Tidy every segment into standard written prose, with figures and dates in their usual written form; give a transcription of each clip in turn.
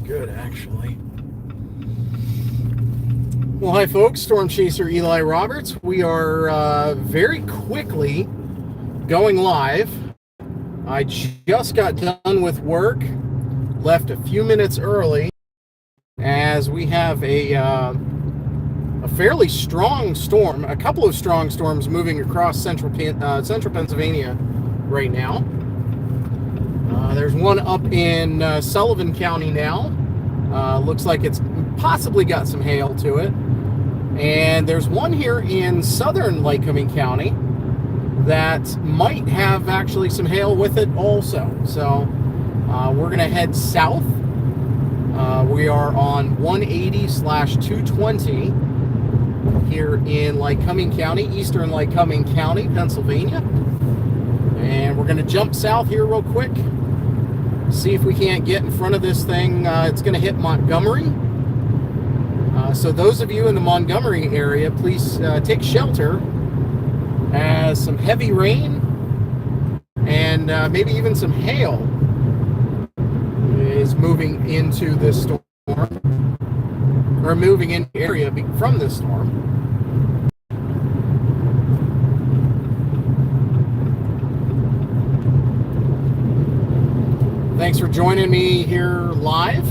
good, actually. Well, hi folks, Storm Chaser Eli Roberts. We are very quickly going live. I just got done with work, left a few minutes early, as we have a fairly strong storm, a couple of strong storms moving across central Pennsylvania right now. There's one up in Sullivan County now. Looks like it's possibly got some hail to it. And there's one here in southern Lycoming County that might have actually some hail with it also. So we're going to head south. We are on 180/220 here in Lycoming County, eastern Lycoming County, Pennsylvania. And we're going to jump south here real quick. See if we can't get in front of this thing. It's going to hit Montgomery. So those of you in the Montgomery area, please take shelter, as some heavy rain and maybe even some hail is moving into this storm, or moving into the area from this storm. Thanks for joining me here live.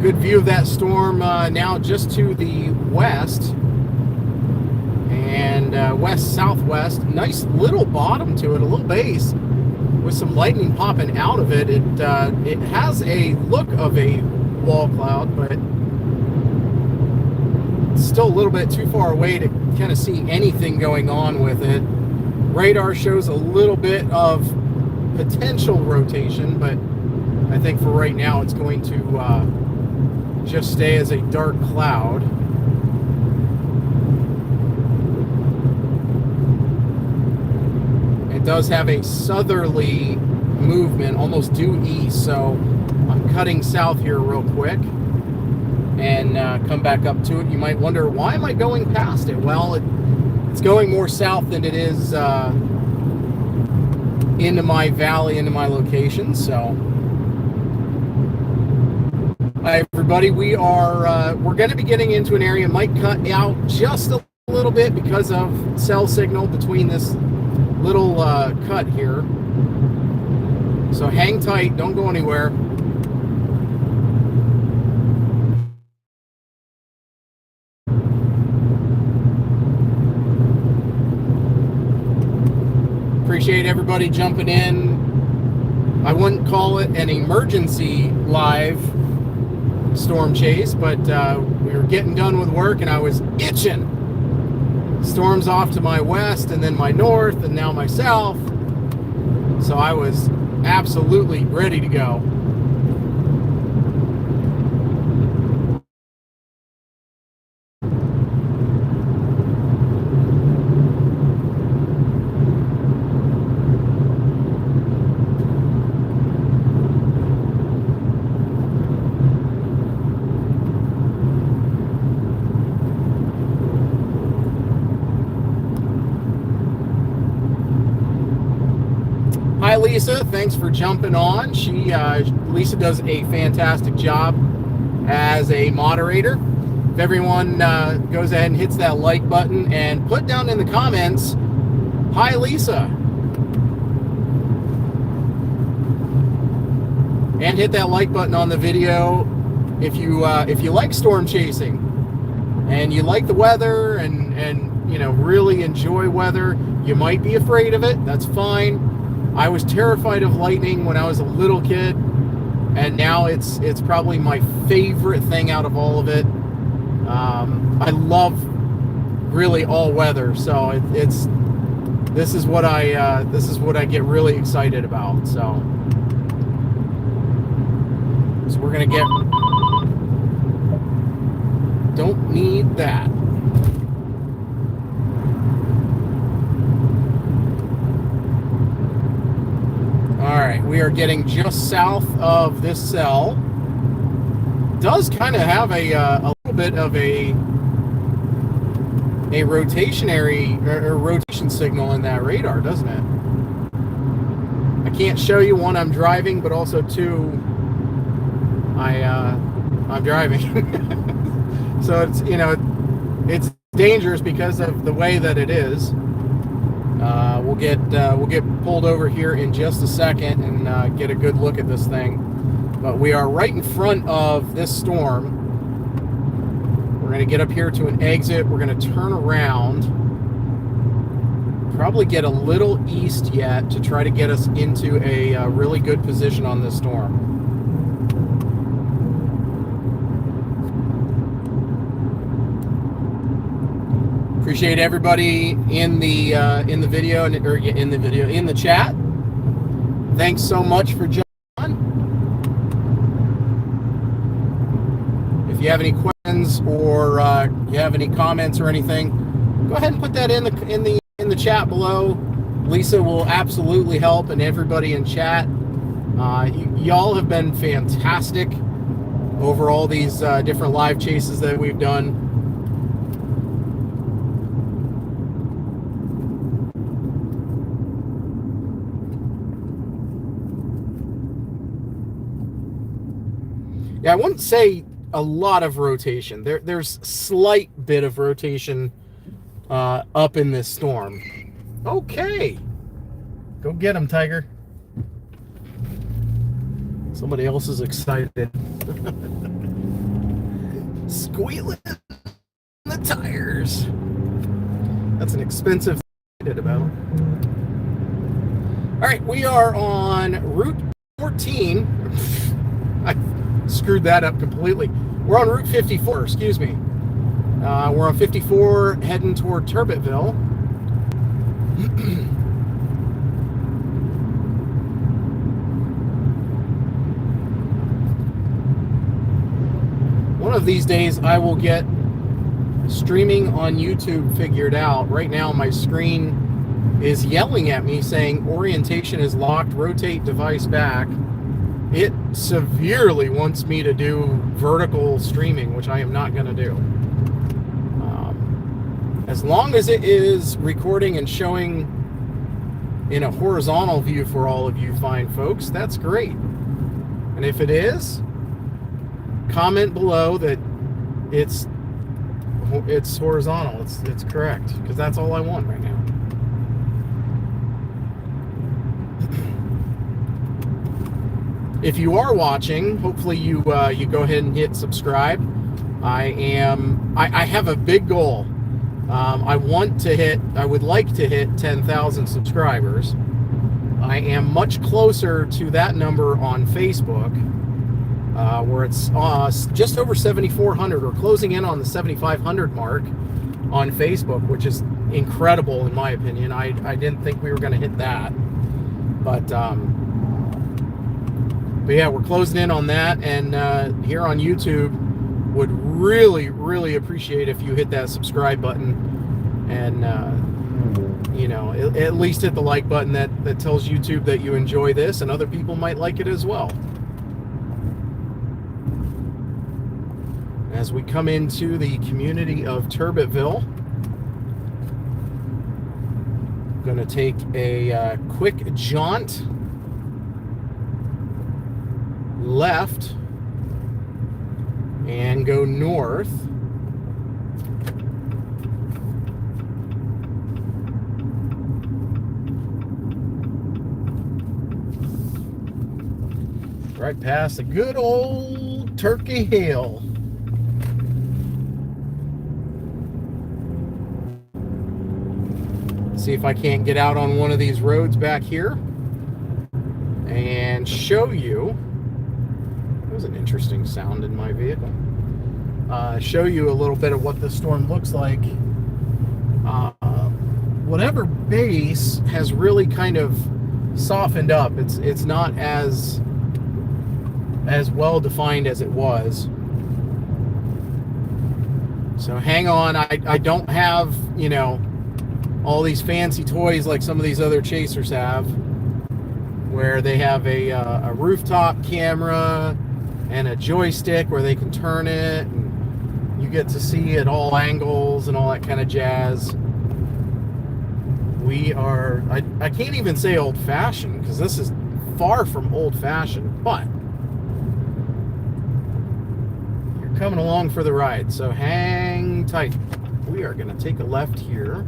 Good view of that storm now just to the west and west-southwest. Nice little bottom to it, a little base with some lightning popping out of it. It has a look of a wall cloud, but it's still a little bit too far away to kind of see anything going on with it. Radar shows a little bit of potential rotation, but I think for right now it's going to just stay as a dark cloud. It does have a southerly movement, almost due east, so I'm cutting south here real quick and come back up to it. You might wonder, why am I going past it? Well, it's going more south than it is into my valley, into my location. So hi everybody, we're going to be getting into an area, might cut out just a little bit because of cell signal between this little cut here. So hang tight, don't go anywhere. Appreciate everybody jumping in. I wouldn't call it an emergency live storm chase, but we were getting done with work and I was itching. Storms off to my west and then my north and now my south. So I was absolutely ready to go. Hi Lisa, thanks for jumping on. Lisa does a fantastic job as a moderator. If everyone goes ahead and hits that like button and put down in the comments, hi Lisa. And hit that like button on the video if you like storm chasing and you like the weather and you know, really enjoy weather. You might be afraid of it, that's fine. I was terrified of lightning when I was a little kid, and now it's probably my favorite thing out of all of it. I love really all weather, so this is what I get really excited about. So we're gonna get. Don't need that. Alright, we are getting just south of this cell. Does kind of have a little bit of a rotation signal in that radar, doesn't it? I can't show you. One, I'm driving, but also two, I'm driving. So it's, you know, it's dangerous because of the way that it is. We'll get pulled over here in just a second and get a good look at this thing. But we are right in front of this storm. We're going to get up here to an exit. We're going to turn around, probably get a little east yet to try to get us into a really good position on this storm. Appreciate everybody in the video or in the chat. Thanks so much for joining on. If you have any questions or you have any comments or anything, go ahead and put that in the chat below. Lisa will absolutely help, and everybody in chat. Y'all have been fantastic over all these different live chases that we've done. Yeah, I wouldn't say a lot of rotation. There's slight bit of rotation up in this storm. Okay. Go get him, Tiger. Somebody else is excited. Squealing the tires. That's an expensive thing about. All right, we are on Route 14. I screwed that up completely. We're on Route 54, excuse me. We're on 54 heading toward Turbitville. One of these days I will get streaming on YouTube figured out. Right now my screen is yelling at me saying orientation is locked, rotate device back. It severely wants me to do vertical streaming, which I am not going to do. As long as it is recording and showing in a horizontal view for all of you fine folks, that's great. And if it is, comment below that it's horizontal. It's correct, because that's all I want right now. If you are watching, hopefully you go ahead and hit subscribe. I have a big goal. I would like to hit 10,000 subscribers. I am much closer to that number on Facebook, where it's just over 7,400, or closing in on the 7,500 mark on Facebook, which is incredible in my opinion. I didn't think we were going to hit that, but yeah, we're closing in on that, and here on YouTube, would really appreciate if you hit that subscribe button, and you know, at least hit the like button that tells YouTube that you enjoy this, and other people might like it as well. As we come into the community of Turbitville, I'm going to take a quick jaunt left and go north. Right past a good old Turkey Hill. See if I can't get out on one of these roads back here and show you. That was an interesting sound in my vehicle. Show you a little bit of what the storm looks like. Whatever base has really kind of softened up. It's not as well defined as it was. So hang on. I don't have, you know, all these fancy toys like some of these other chasers have, where they have a rooftop camera and a joystick where they can turn it, and you get to see at all angles and all that kind of jazz. We are, I can't even say old-fashioned, because this is far from old-fashioned, but you're coming along for the ride, so hang tight. We are going to take a left here.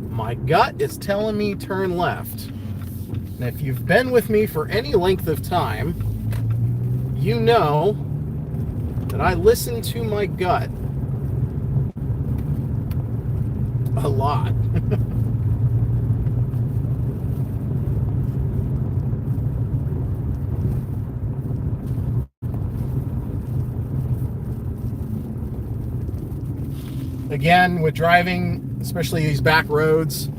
My gut is telling me turn left. And if you've been with me for any length of time, you know that I listen to my gut a lot. Again, with driving, especially these back roads,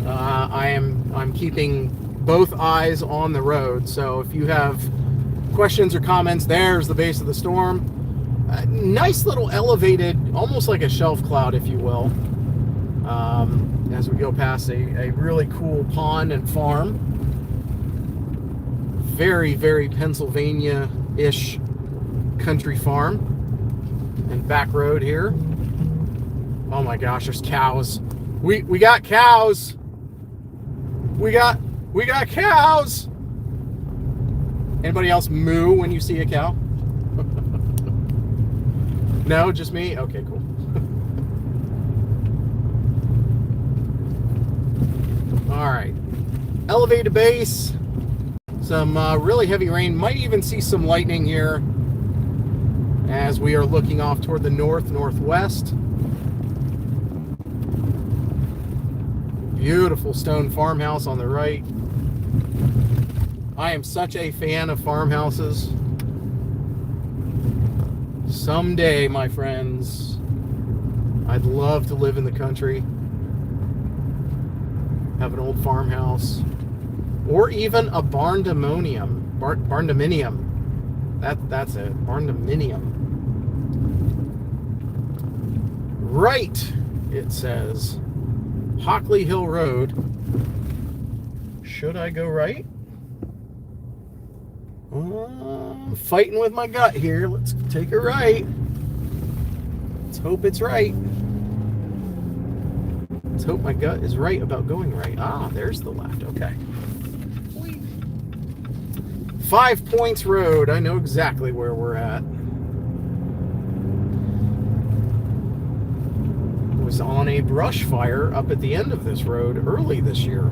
I'm keeping both eyes on the road. So if you have questions or comments, there's the base of the storm. Nice little elevated, almost like a shelf cloud, if you will, as we go past a really cool pond and farm. Very, very Pennsylvania-ish country farm and back road here. Oh my gosh, there's cows. We got cows. We got cows. Anybody else moo when you see a cow? No, just me? Okay, cool. All right. Elevated base. Some really heavy rain. Might even see some lightning here as we are looking off toward the northwest. Beautiful stone farmhouse on the right. I am such a fan of farmhouses. Someday, my friends, I'd love to live in the country, have an old farmhouse, or even a barndominium. That's it, barndominium. Right, it says. Hockley Hill Road. Should I go right? I'm fighting with my gut here. Let's take a right. Let's hope it's right. Let's hope my gut is right about going right. Ah, there's the left. Okay. 5 Points Road. I know exactly where we're at. Was on a brush fire up at the end of this road early this year.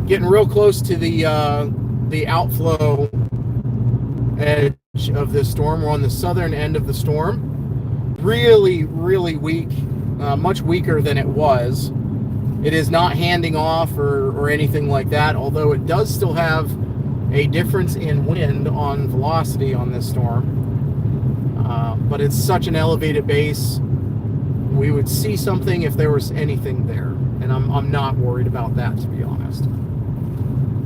Getting real close to the outflow edge of this storm. We're on the southern end of the storm. Really, really weak, much weaker than it was. It is not handing off or anything like that, although it does still have a difference in wind on velocity on this storm. But it's such an elevated base, we would see something if there was anything there. And I'm not worried about that, to be honest.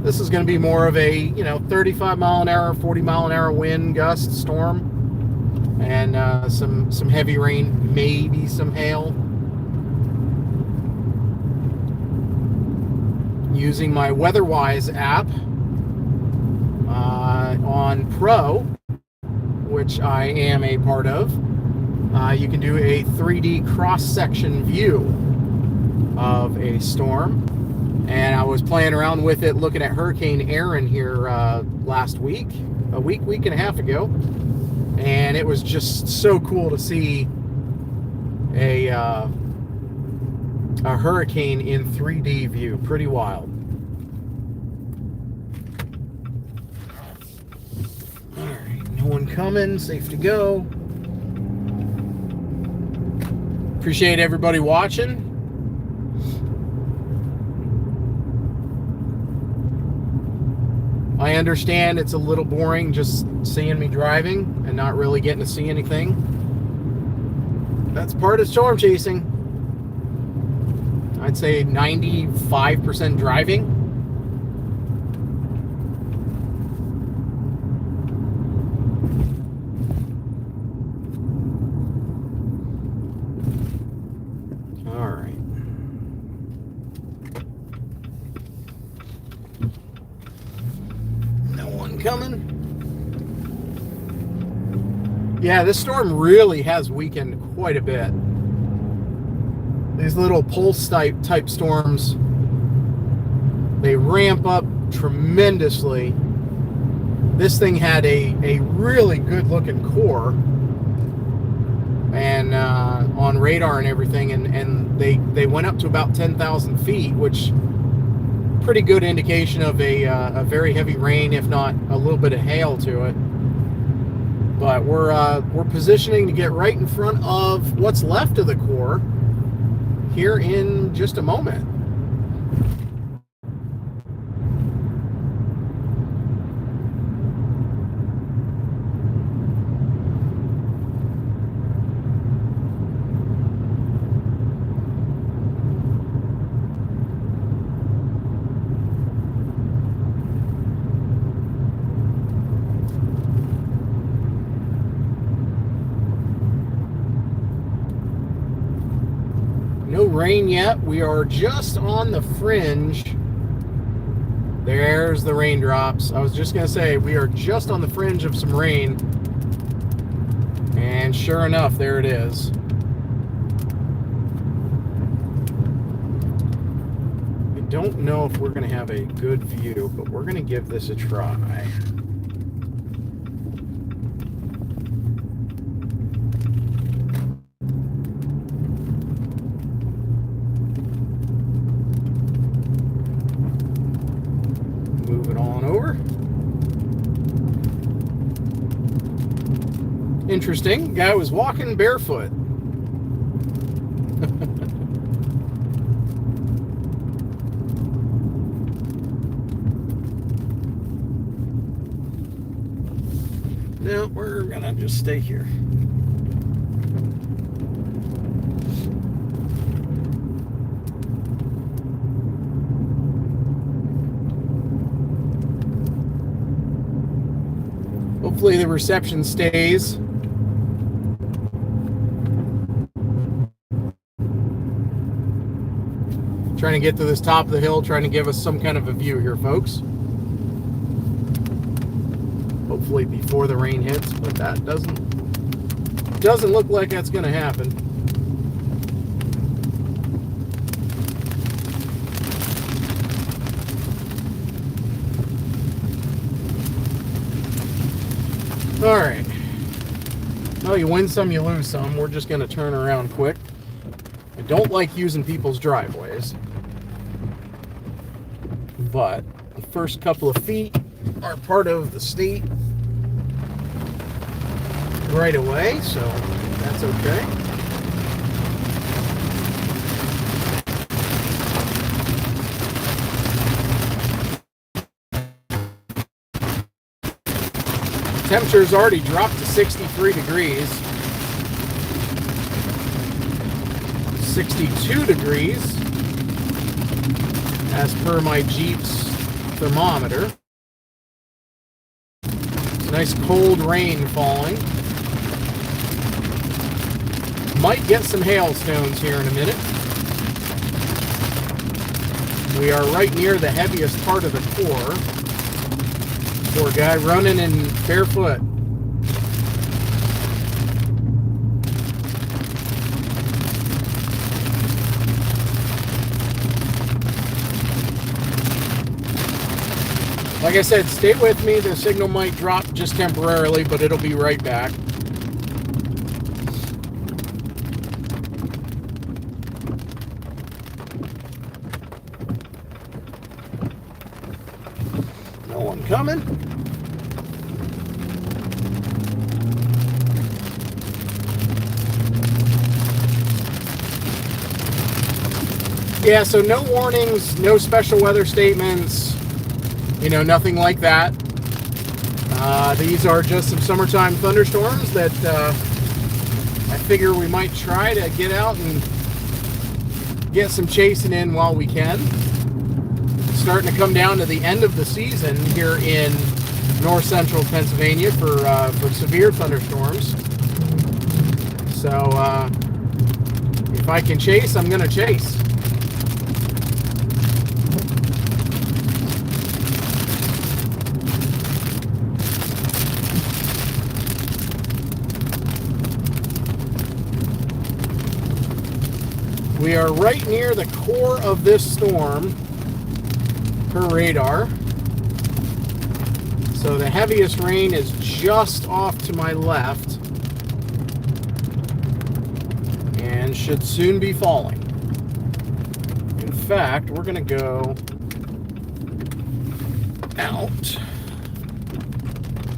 This is going to be more of a, 35 mile an hour, 40 mile an hour wind gust storm. And some heavy rain, maybe some hail. Using my WeatherWise app on Pro, which I am a part of, you can do a 3D cross-section view of a storm. And I was playing around with it, looking at Hurricane Aaron here last week, a week and a half ago. And it was just so cool to see a hurricane in 3D view. Pretty wild. One coming, safe to go. Appreciate everybody watching. I understand it's a little boring just seeing me driving and not really getting to see anything. That's part of storm chasing. I'd say 95% driving. Coming. Yeah, this storm really has weakened quite a bit. these little pulse type storms, they ramp up tremendously. This thing had a really good looking core and on radar and everything, and they went up to about 10,000 feet, which pretty good indication of a very heavy rain, if not a little bit of hail to it. But we're positioning to get right in front of what's left of the core here in just a moment. No rain yet. We are just on the fringe. There's the raindrops. I was just going to say, we are just on the fringe of some rain. And sure enough, there it is. I don't know if we're going to have a good view, but we're going to give this a try. Interesting. Guy was walking barefoot. No, we're gonna just stay here. Hopefully the reception stays. Trying to get to this top of the hill, trying to give us some kind of a view here, folks. Hopefully before the rain hits, but that doesn't look like that's going to happen. All right. Well, you win some, you lose some. We're just going to turn around quick. I don't like using people's driveways, but the first couple of feet are part of the state right away, so that's okay. Temperature's already dropped to 63 degrees. 62 degrees as per my Jeep's thermometer. It's nice cold rain falling. Might get some hailstones here in a minute. We are right near the heaviest part of the core. Poor guy running in barefoot. Like I said, stay with me. The signal might drop just temporarily, but it'll be right back. No one coming. Yeah, so no warnings, no special weather statements. You know, nothing like that. These are just some summertime thunderstorms that I figure we might try to get out and get some chasing in while we can. It's starting to come down to the end of the season here in north central Pennsylvania for severe thunderstorms. So if I can chase, I'm going to chase. We are right near the core of this storm per radar. So the heaviest rain is just off to my left and should soon be falling. In fact, we're going to go out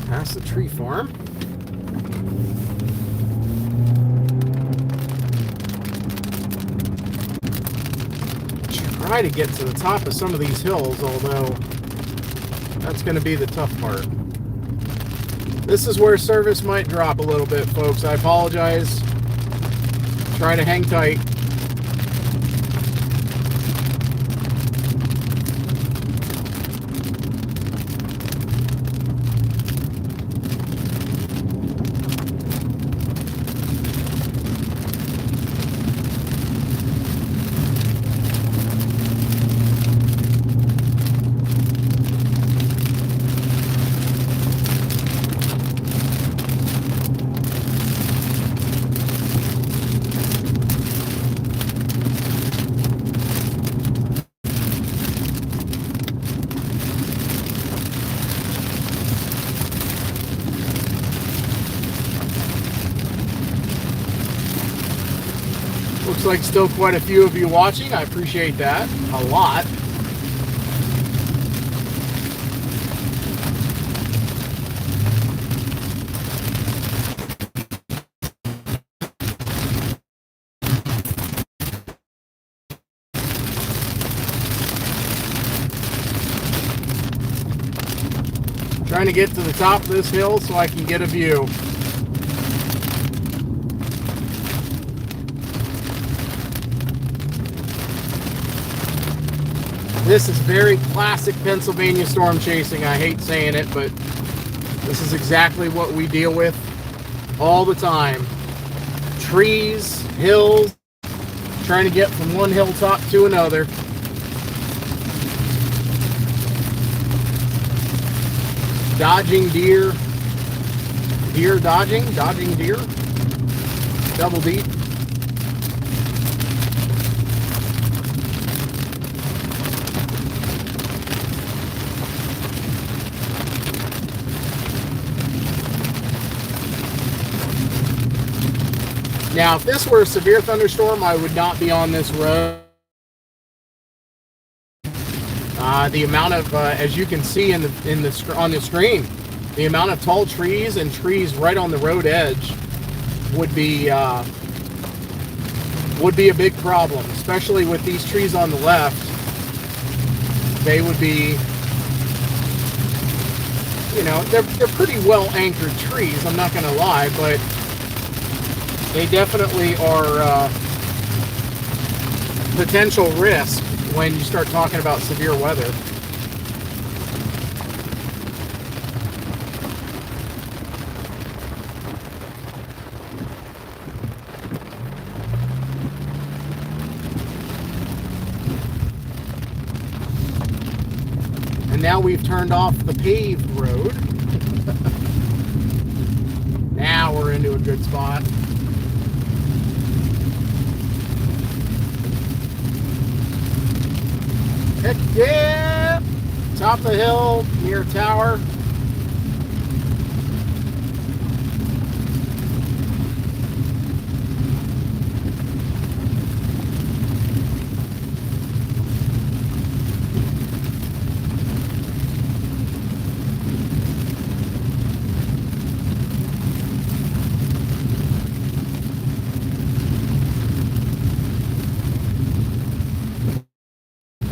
past the tree farm. Try to get to the top of some of these hills, although that's going to be the tough part. This is where service might drop a little bit, folks. I apologize. Try to hang tight. Looks like still quite a few of you watching. I appreciate that a lot. Trying to get to the top of this hill so I can get a view. This is very classic Pennsylvania storm chasing. I hate saying it, but this is exactly what we deal with all the time. Trees, hills, trying to get from one hilltop to another. Dodging deer. Deer dodging. Dodging deer. Double deep. Now, if this were a severe thunderstorm, I would not be on this road. The amount of, as you can see on the screen, the amount of tall trees and trees right on the road edge would be a big problem, especially with these trees on the left. They would be, you know, they're pretty well anchored trees. I'm not going to lie, but they definitely are potential risk when you start talking about severe weather. And now we've turned off the paved road. Now we're into a good spot. Heck yeah! Top of the hill, near tower.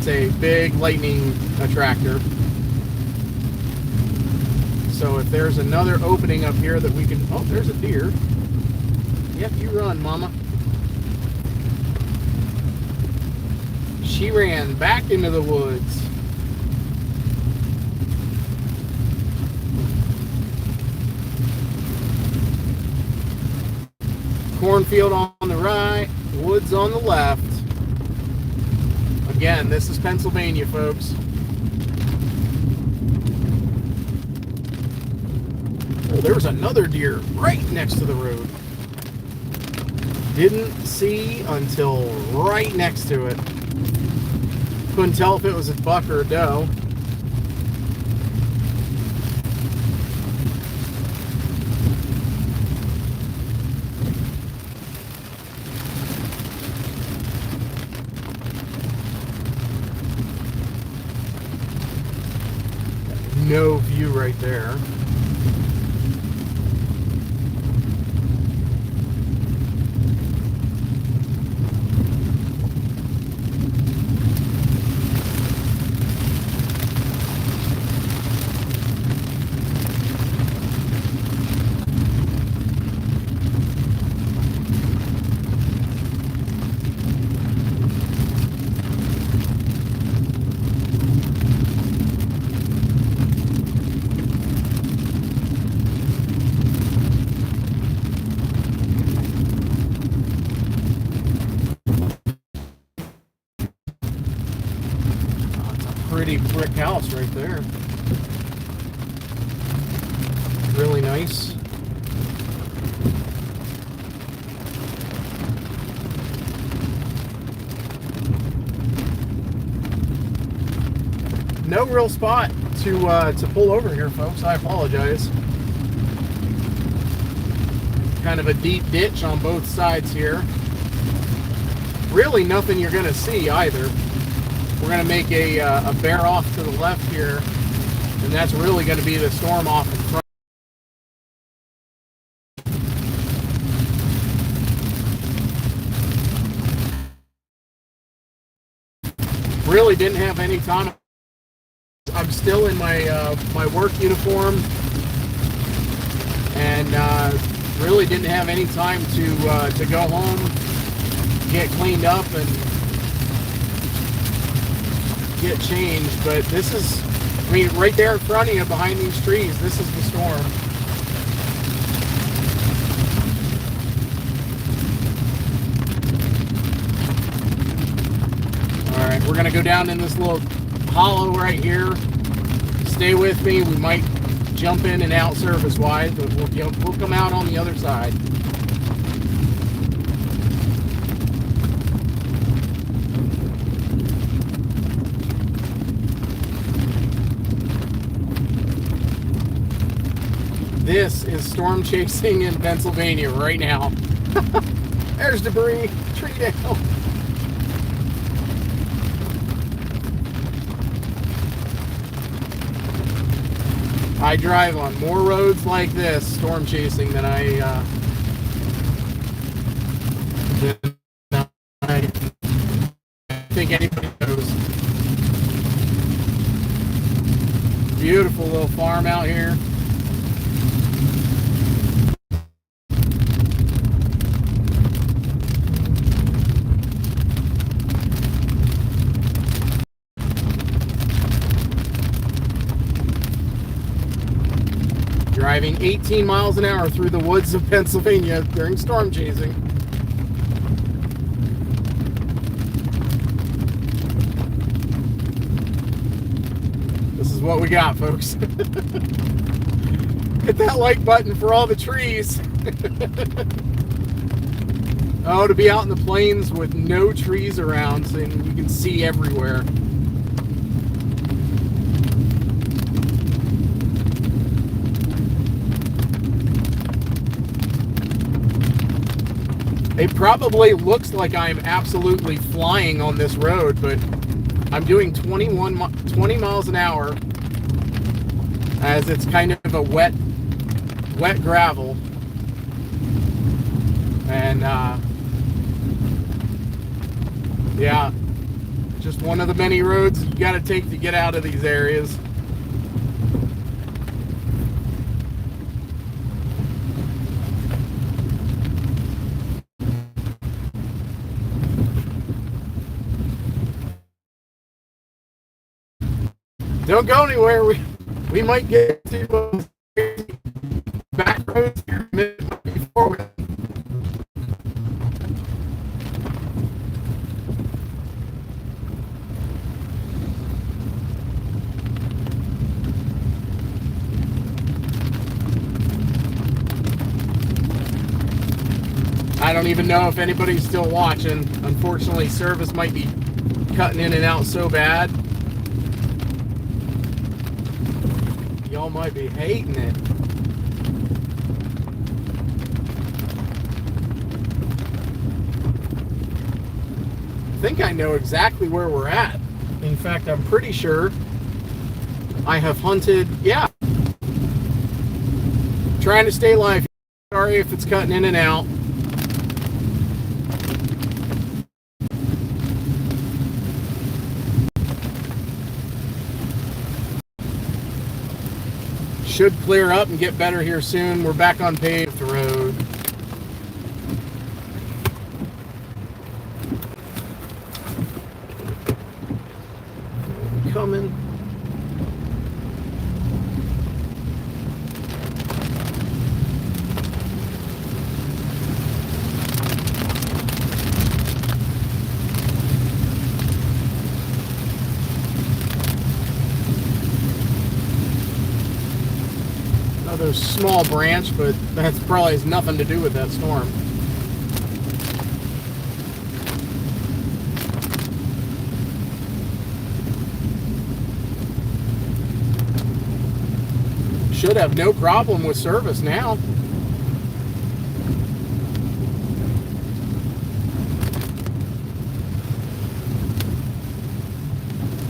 A big lightning attractor. So if there's another opening up here that we can, oh, there's a deer. Yep, you run, mama. She ran back into the woods. Cornfield on the right, woods on the left. Again, this is Pennsylvania, folks. Oh, there's another deer right next to the road. Didn't see until right next to it. Couldn't tell if it was a buck or a doe. No view right there. Pretty brick house right there. Really nice. No real spot to pull over here, folks. I apologize. Kind of a deep ditch on both sides here. Really nothing you're going to see either. We're going to make a bear off to the left here, and that's really going to be the storm off in front. Really didn't have any time. I'm still in my my work uniform, and really didn't have any time to go home, get cleaned up, and get changed. But this is, I mean, right there in front of you behind these trees, this is the storm. Alright, we're gonna go down in this little hollow right here. Stay with me. We might jump in and out surface wise, but we'll come out on the other side. This is storm chasing in Pennsylvania right now. There's debris, tree down. I drive on more roads like this, storm chasing, than I think anybody knows. Beautiful little farm out here. Driving 18 miles an hour through the woods of Pennsylvania during storm chasing. This is what we got, folks. Hit that like button for all the trees. Oh, to be out in the plains with no trees around, so you can see everywhere. It probably looks like I'm absolutely flying on this road, but I'm doing 20 miles an hour, as it's kind of a wet gravel. And yeah, just one of the many roads you got to take to get out of these areas. Don't go anywhere. We might get to back roads here before we. I don't even know if anybody's still watching. Unfortunately, service might be cutting in and out so bad. Y'all might be hating it. I think I know exactly where we're at. In fact, I'm pretty sure I have hunted, yeah. Trying to stay live. Sorry if it's cutting in and out. Should clear up and get better here soon. We're back on paved road. Coming. Another small branch, but that probably has nothing to do with that storm. Should have no problem with service now.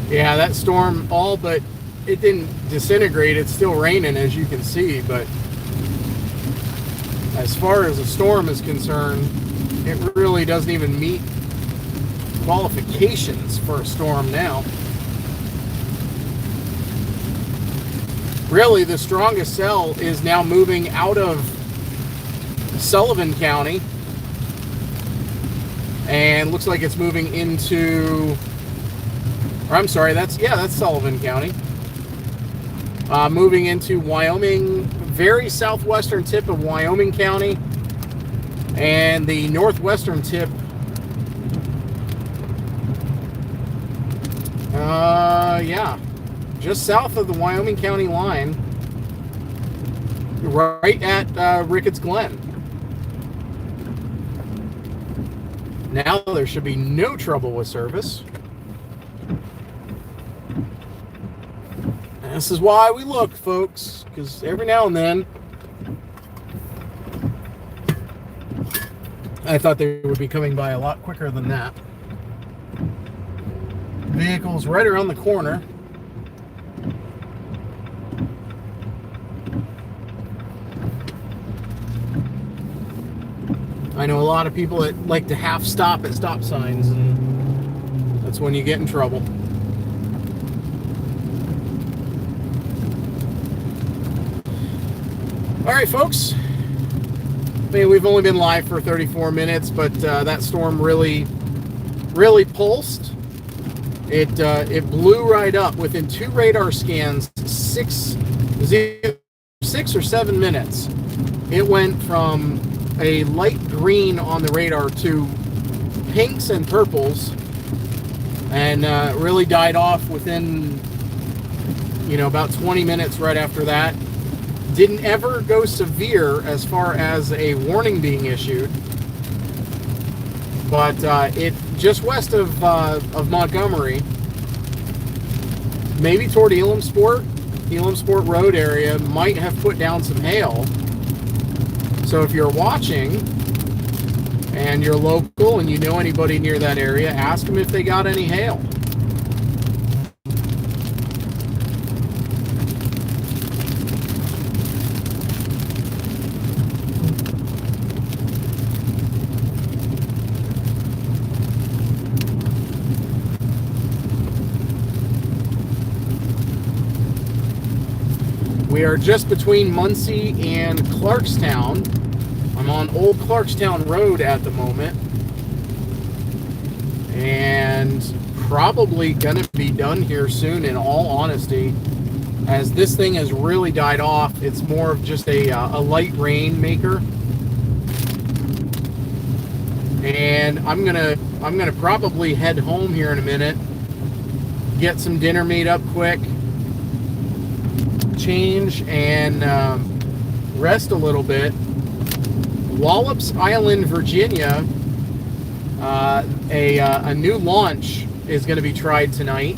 Yeah, that storm all but, it didn't disintegrate. It's still raining, as you can see, but as far as a storm is concerned, it really doesn't even meet qualifications for a storm now. Really, the strongest cell is now moving out of Sullivan County, and looks like it's moving into, or I'm sorry, that's Sullivan County. Moving into Wyoming, very southwestern tip of Wyoming County, and the northwestern tip, yeah, just south of the Wyoming County line, right at Ricketts Glen. Now there should be no trouble with service. And this is why we look, folks, because every now and then I thought they would be coming by a lot quicker than that. Vehicle's right around the corner. I know a lot of people that like to half stop at stop signs, and that's when you get in trouble. All right, folks. I mean, we've only been live for 34 minutes, but that storm really pulsed. It blew right up within 2 radar scans, 6 or 7 minutes. It went from a light green on the radar to pinks and purples, and really died off within, about 20 minutes right after that. Didn't ever go severe as far as a warning being issued, but it just west of Montgomery, maybe toward Elam Sport Road area, might have put down some hail. So if you're watching and you're local and you know anybody near that area, ask them if they got any hail. We are just between Muncie and Clarkstown. I'm on Old Clarkstown Road at the moment, and probably gonna be done here soon, in all honesty, as this thing has really died off. It's more of just a light rain maker, and I'm gonna probably head home here in a minute, get some dinner made up quick, change, and rest a little bit. Wallops Island, Virginia, a new launch is going to be tried tonight.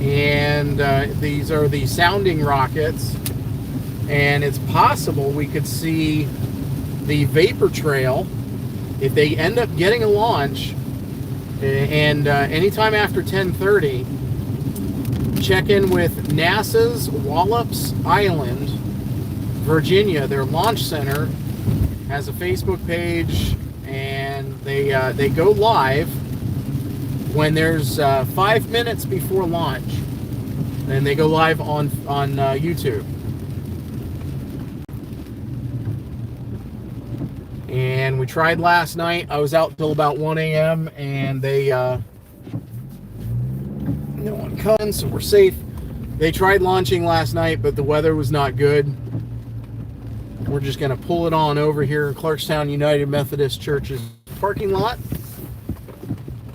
And these are the sounding rockets. And it's possible we could see the vapor trail if they end up getting a launch. And anytime after 10:30, check in with NASA's Wallops Island, Virginia. Their launch center has a Facebook page, and they go live when there's 5 minutes before launch. And they go live on YouTube. And we tried last night. I was out till about 1 a.m. and they no one comes, so we're safe. They tried launching last night, but the weather was not good. We're just going to pull it on over here in Clarkstown United Methodist Church's parking lot.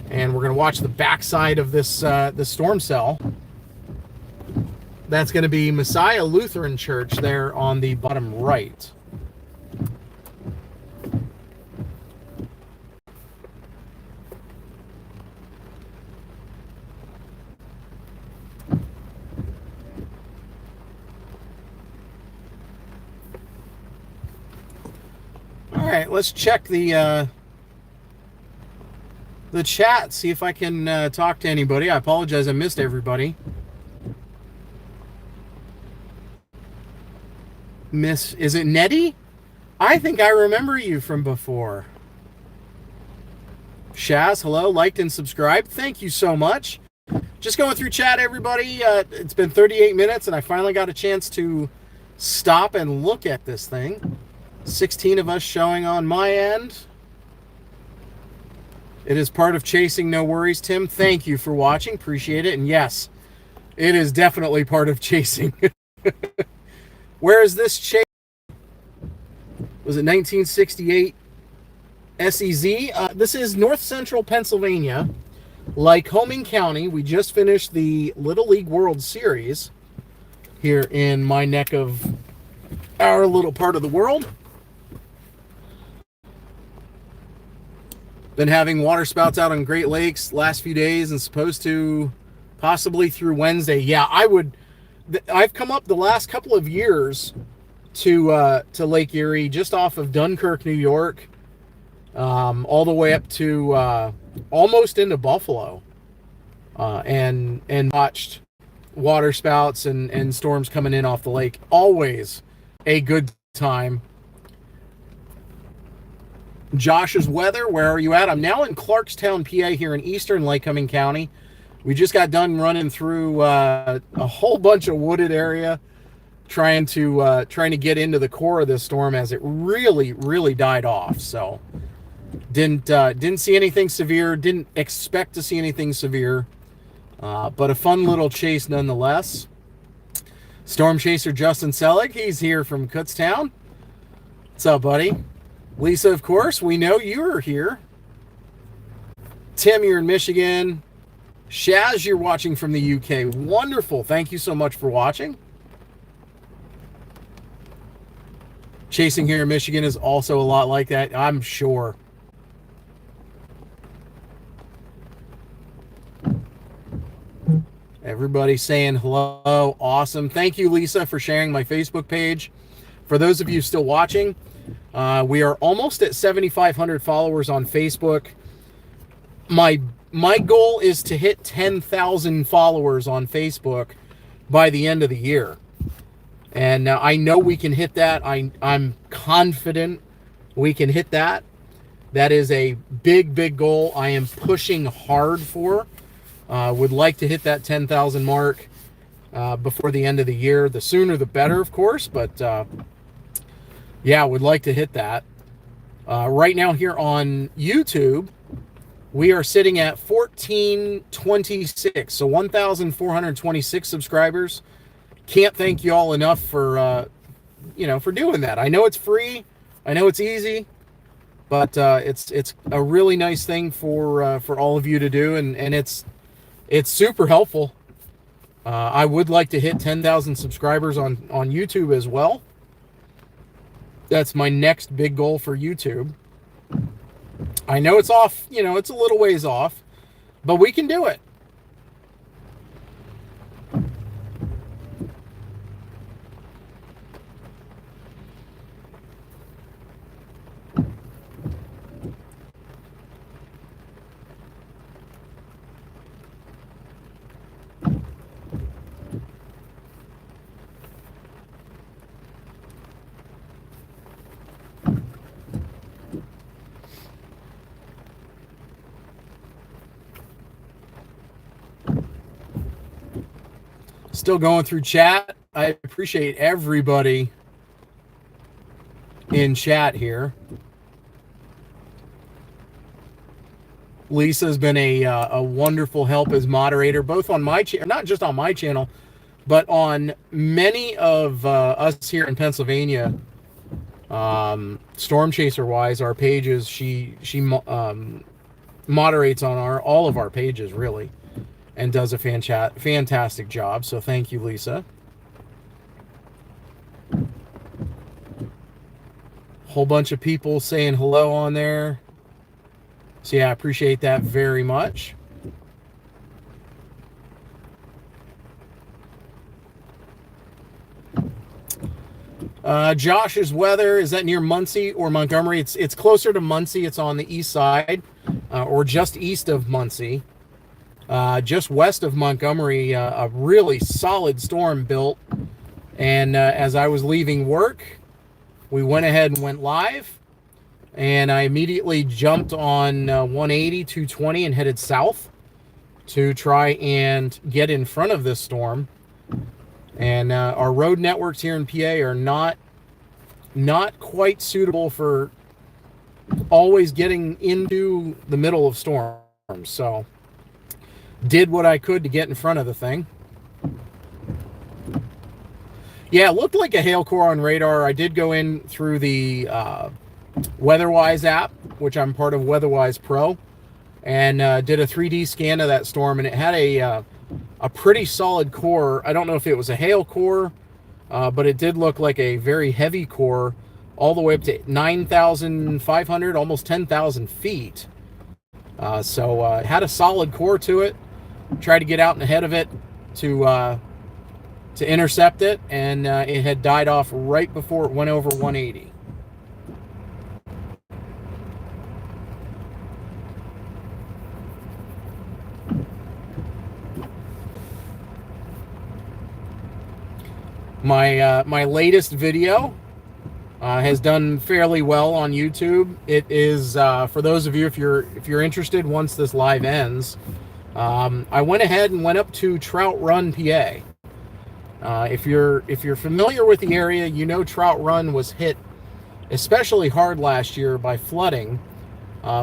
And we're going to watch the backside of this the storm cell. That's going to be Messiah Lutheran Church there on the bottom right. All right, let's check the chat, see if I can talk to anybody. I apologize, I missed everybody. Is it Nettie? I think I remember you from before. Shaz, hello, liked and subscribed. Thank you so much. Just going through chat, everybody. It's been 38 minutes, and I finally got a chance to stop and look at this thing. 16 of us showing on my end. It is part of chasing, no worries, Tim. Thank you for watching. Appreciate it. And yes, it is definitely part of chasing. Where is this chase? Was it 1968 SEZ? This is north central Pennsylvania, Lycoming County. We just finished the Little League World Series here in my neck of our little part of the world. Been having water spouts out on Great Lakes last few days and supposed to possibly through Wednesday. Yeah, I've come up the last couple of years to Lake Erie, just off of Dunkirk, New York, all the way up to almost into Buffalo, and watched water spouts and storms coming in off the lake. Always a good time. Josh's weather, where are you at? I'm now in Clarkstown, PA, here in eastern Lycoming County. We just got done running through a whole bunch of wooded area, trying to get into the core of this storm as it really died off. So didn't see anything severe, didn't expect to see anything severe, but a fun little chase nonetheless. Storm Chaser Justin Selig, he's here from Kutztown. What's up, buddy? Lisa, of course, we know you're here. Tim, you're in Michigan. Shaz, you're watching from the UK. Wonderful. Thank you so much for watching. Chasing here in Michigan is also a lot like that, I'm sure. Everybody saying hello. Awesome. Thank you, Lisa, for sharing my Facebook page. For those of you still watching, we are almost at 7,500 followers on Facebook. My goal is to hit 10,000 followers on Facebook by the end of the year. And I know we can hit that. I'm confident we can hit that. That is a big goal I am pushing hard for. Would like to hit that 10,000 mark before the end of the year. The sooner the better, of course, but yeah, would like to hit that. Right now here on YouTube, we are sitting at 1,426, so 1,426 subscribers. Can't thank you all enough for for doing that. I know it's free, I know it's easy, but it's a really nice thing for all of you to do, and it's super helpful. I would like to hit 10,000 subscribers on YouTube as well. That's my next big goal for YouTube. I know it's off, you know, it's a little ways off, but we can do it. Still going through chat. I appreciate everybody in chat here. Lisa's been a wonderful help as moderator, both on my channel, not just on my channel, but on many of us here in Pennsylvania, Storm Chaser wise, our pages. She moderates on all of our pages, really, and does a fantastic job. So thank you, Lisa. Whole bunch of people saying hello on there. So yeah, I appreciate that very much. Josh's weather, is that near Muncie or Montgomery? It's closer to Muncie. It's on the east side, or just east of Muncie. Just west of Montgomery, a really solid storm built. And as I was leaving work, we went ahead and went live. And I immediately jumped on 180, 220 and headed south to try and get in front of this storm. And our road networks here in PA are not quite suitable for always getting into the middle of storms. So did what I could to get in front of the thing. Yeah, it looked like a hail core on radar. I did go in through the WeatherWise app, which I'm part of WeatherWise Pro, and did a 3D scan of that storm, and it had a pretty solid core. I don't know if it was a hail core, but it did look like a very heavy core, all the way up to 9,500, almost 10,000 feet. So it had a solid core to it. Tried to get out and ahead of it to intercept it, and it had died off right before it went over 180. My latest video has done fairly well on YouTube. It is for those of you, if you're interested, once this live ends, I went ahead and went up to Trout Run, PA. If you're familiar with the area, you know Trout Run was hit especially hard last year by flooding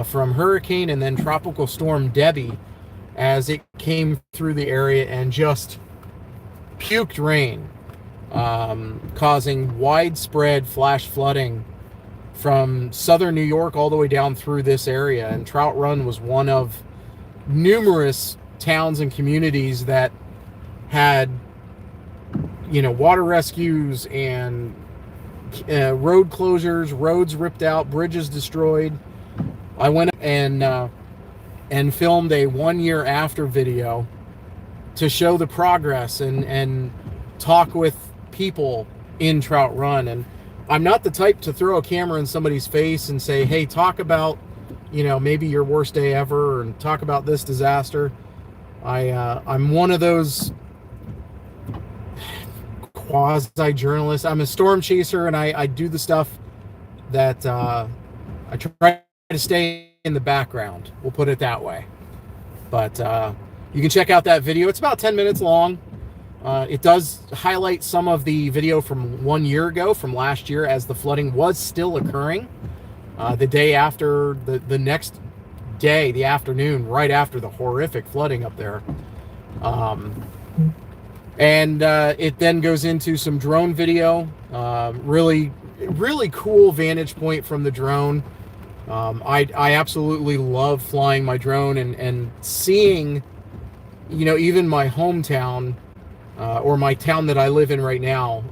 from hurricane and then tropical storm Debbie, as it came through the area and just puked rain, causing widespread flash flooding from southern New York all the way down through this area. And Trout Run was one of numerous towns and communities that had, you know, water rescues and road closures, roads ripped out, bridges destroyed. I went and filmed a 1 year after video to show the progress and talk with people in Trout Run. And I'm not the type to throw a camera in somebody's face and say, hey, talk about, you know, maybe your worst day ever, and talk about this disaster. I'm one of those quasi-journalists. I'm a storm chaser, and I do the stuff that I try to stay in the background. We'll put it that way. But you can check out that video. It's about 10 minutes long. It does highlight some of the video from 1 year ago, from last year, as the flooding was still occurring. The day after, the next day, the afternoon, right after the horrific flooding up there. And it then goes into some drone video. Really cool vantage point from the drone. I absolutely love flying my drone and seeing, you know, even my hometown, or my town that I live in right now.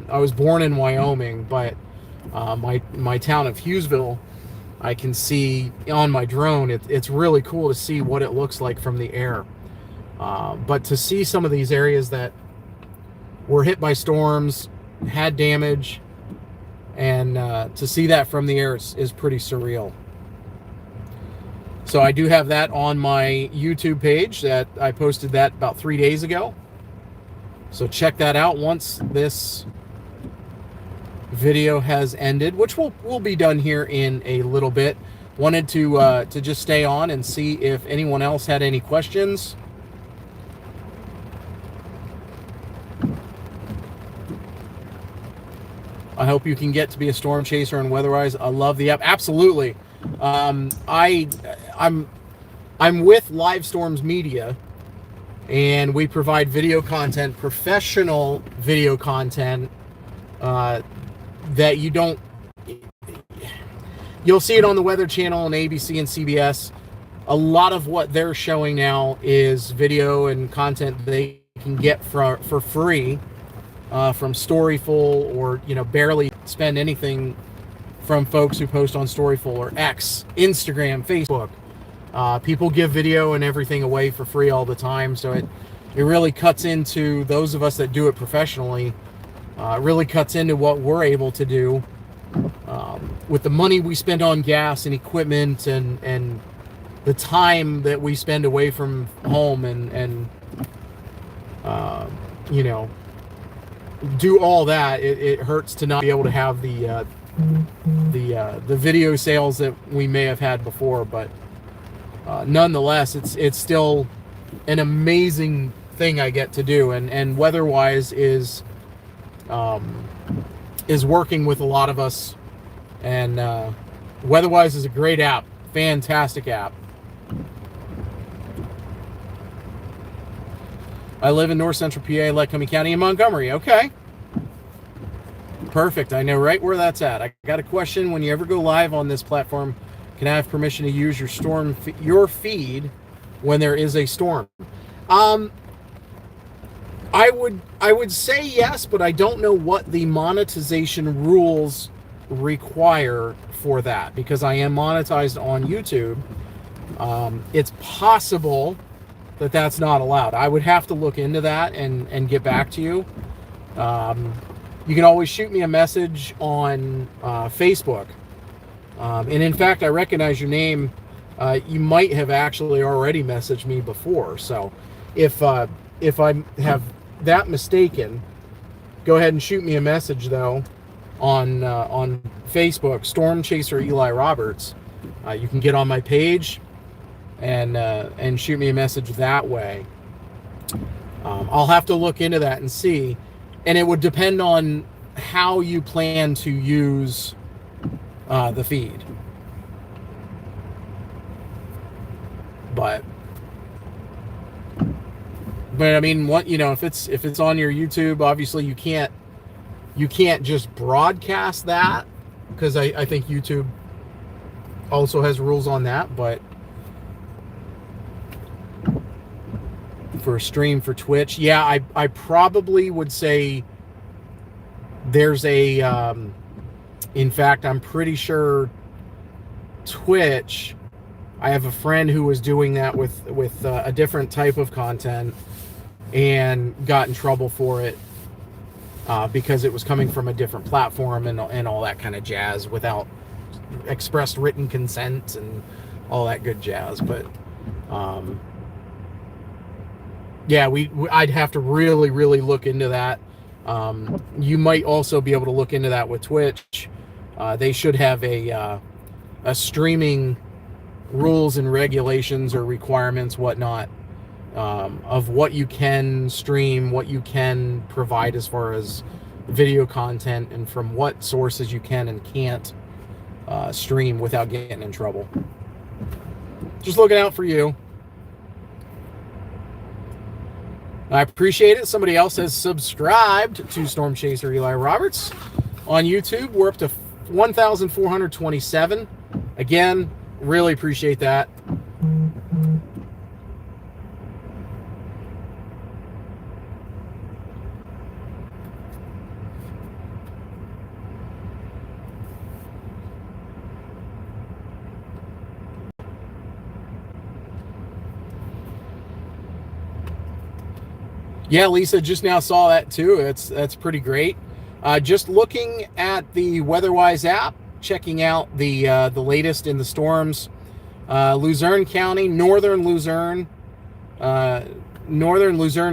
I was born in Wyoming, but my town of Hughesville, I can see on my drone. It's really cool to see what it looks like from the air. But to see some of these areas that were hit by storms, had damage, and to see that from the air is pretty surreal. So I do have that on my YouTube page. That I posted that about 3 days ago. So check that out once this video has ended, which will be done here in a little bit. Wanted to just stay on and see if anyone else had any questions. I hope you can get to be a storm chaser and weatherwise. I love the app. Absolutely. I'm with Live Storms Media, and we provide video content, professional video content that you'll see it on the Weather Channel and ABC and CBS. A lot of what they're showing now is video and content they can get for free from Storyful, or barely spend anything from folks who post on Storyful or X, Instagram, Facebook. People give video and everything away for free all the time, so it really cuts into those of us that do it professionally. Really cuts into what we're able to do with the money we spend on gas and equipment and the time that we spend away from home and do all that. It hurts to not be able to have the video sales that we may have had before, but nonetheless, it's still an amazing thing I get to do, and weather-wise is working with a lot of us, and weatherwise is a great app, fantastic app. I live in North Central PA, Lycoming County in Montgomery. Okay. Perfect. I know right where that's at. I got a question. When you ever go live on this platform, can I have permission to use your feed when there is a storm? I would say yes, but I don't know what the monetization rules require for that, because I am monetized on YouTube. It's possible that that's not allowed. I would have to look into that and get back to you. You can always shoot me a message on Facebook. And in fact, I recognize your name. You might have actually already messaged me before. So if I have that mistaken, go ahead and shoot me a message though on Facebook, Storm Chaser Eli Roberts. You can get on my page and shoot me a message that way. I'll have to look into that and see, and it would depend on how you plan to use the feed. But I mean, if it's on your YouTube, obviously you can't just broadcast that, because I think YouTube also has rules on that. But for a stream for Twitch, yeah, I probably would say there's a in fact, I'm pretty sure Twitch, I have a friend who was doing that with a different type of content and got in trouble for it because it was coming from a different platform and all that kind of jazz, without expressed written consent and all that good jazz. But yeah, I'd have to really look into that. You might also be able to look into that with Twitch. They should have a streaming rules and regulations or requirements, whatnot, of what you can stream, what you can provide as far as video content, and from what sources you can and can't stream without getting in trouble. Just looking out for you. I appreciate it. Somebody else has subscribed to Storm Chaser Eli Roberts on YouTube. We're up to 1,427. Again, really appreciate that. Yeah, Lisa, just now saw that too. That's pretty great. Just looking at the WeatherWise app, checking out the latest in the storms. Luzerne County, northern Luzerne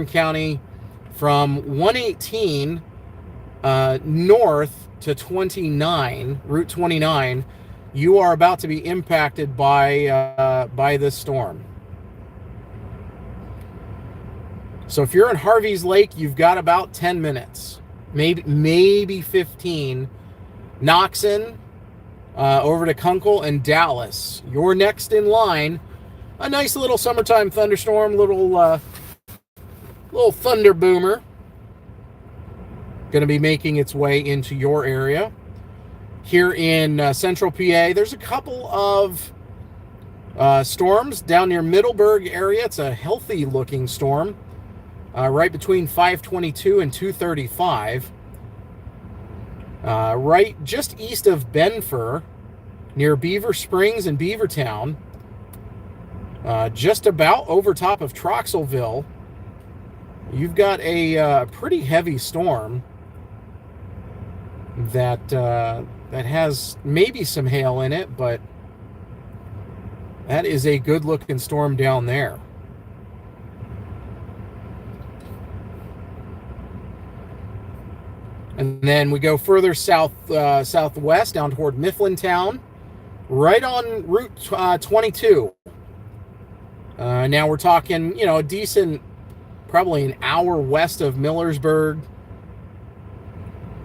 County, from 118 north to 29, Route 29. You are about to be impacted by this storm. So if you're in Harvey's Lake, you've got about 10 minutes, maybe 15. Knoxon, over to Kunkel and Dallas. You're next in line. A nice little summertime thunderstorm, little thunder boomer, going to be making its way into your area. Here in central PA, there's a couple of storms down near Middleburg area. It's a healthy looking storm. Right between 522 and 235. Right just east of Benfer, near Beaver Springs and Beavertown. Just about over top of Troxelville. You've got a pretty heavy storm that has maybe some hail in it, but that is a good looking storm down there. And then we go further southwest down toward Mifflintown, right on Route 22. Now we're talking, a decent, probably an hour west of Millersburg,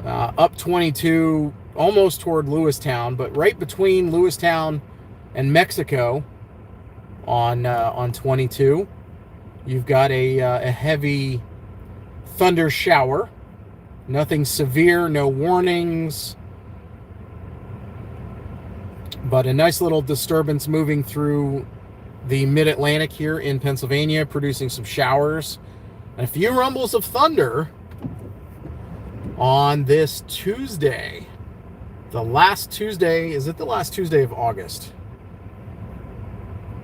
up 22, almost toward Lewistown, but right between Lewistown and Mexico on 22, you've got a heavy thunder shower. Nothing severe, no warnings, but a nice little disturbance moving through the mid-Atlantic here in Pennsylvania, producing some showers and a few rumbles of thunder on this Tuesday. The last Tuesday, is it the last Tuesday of August?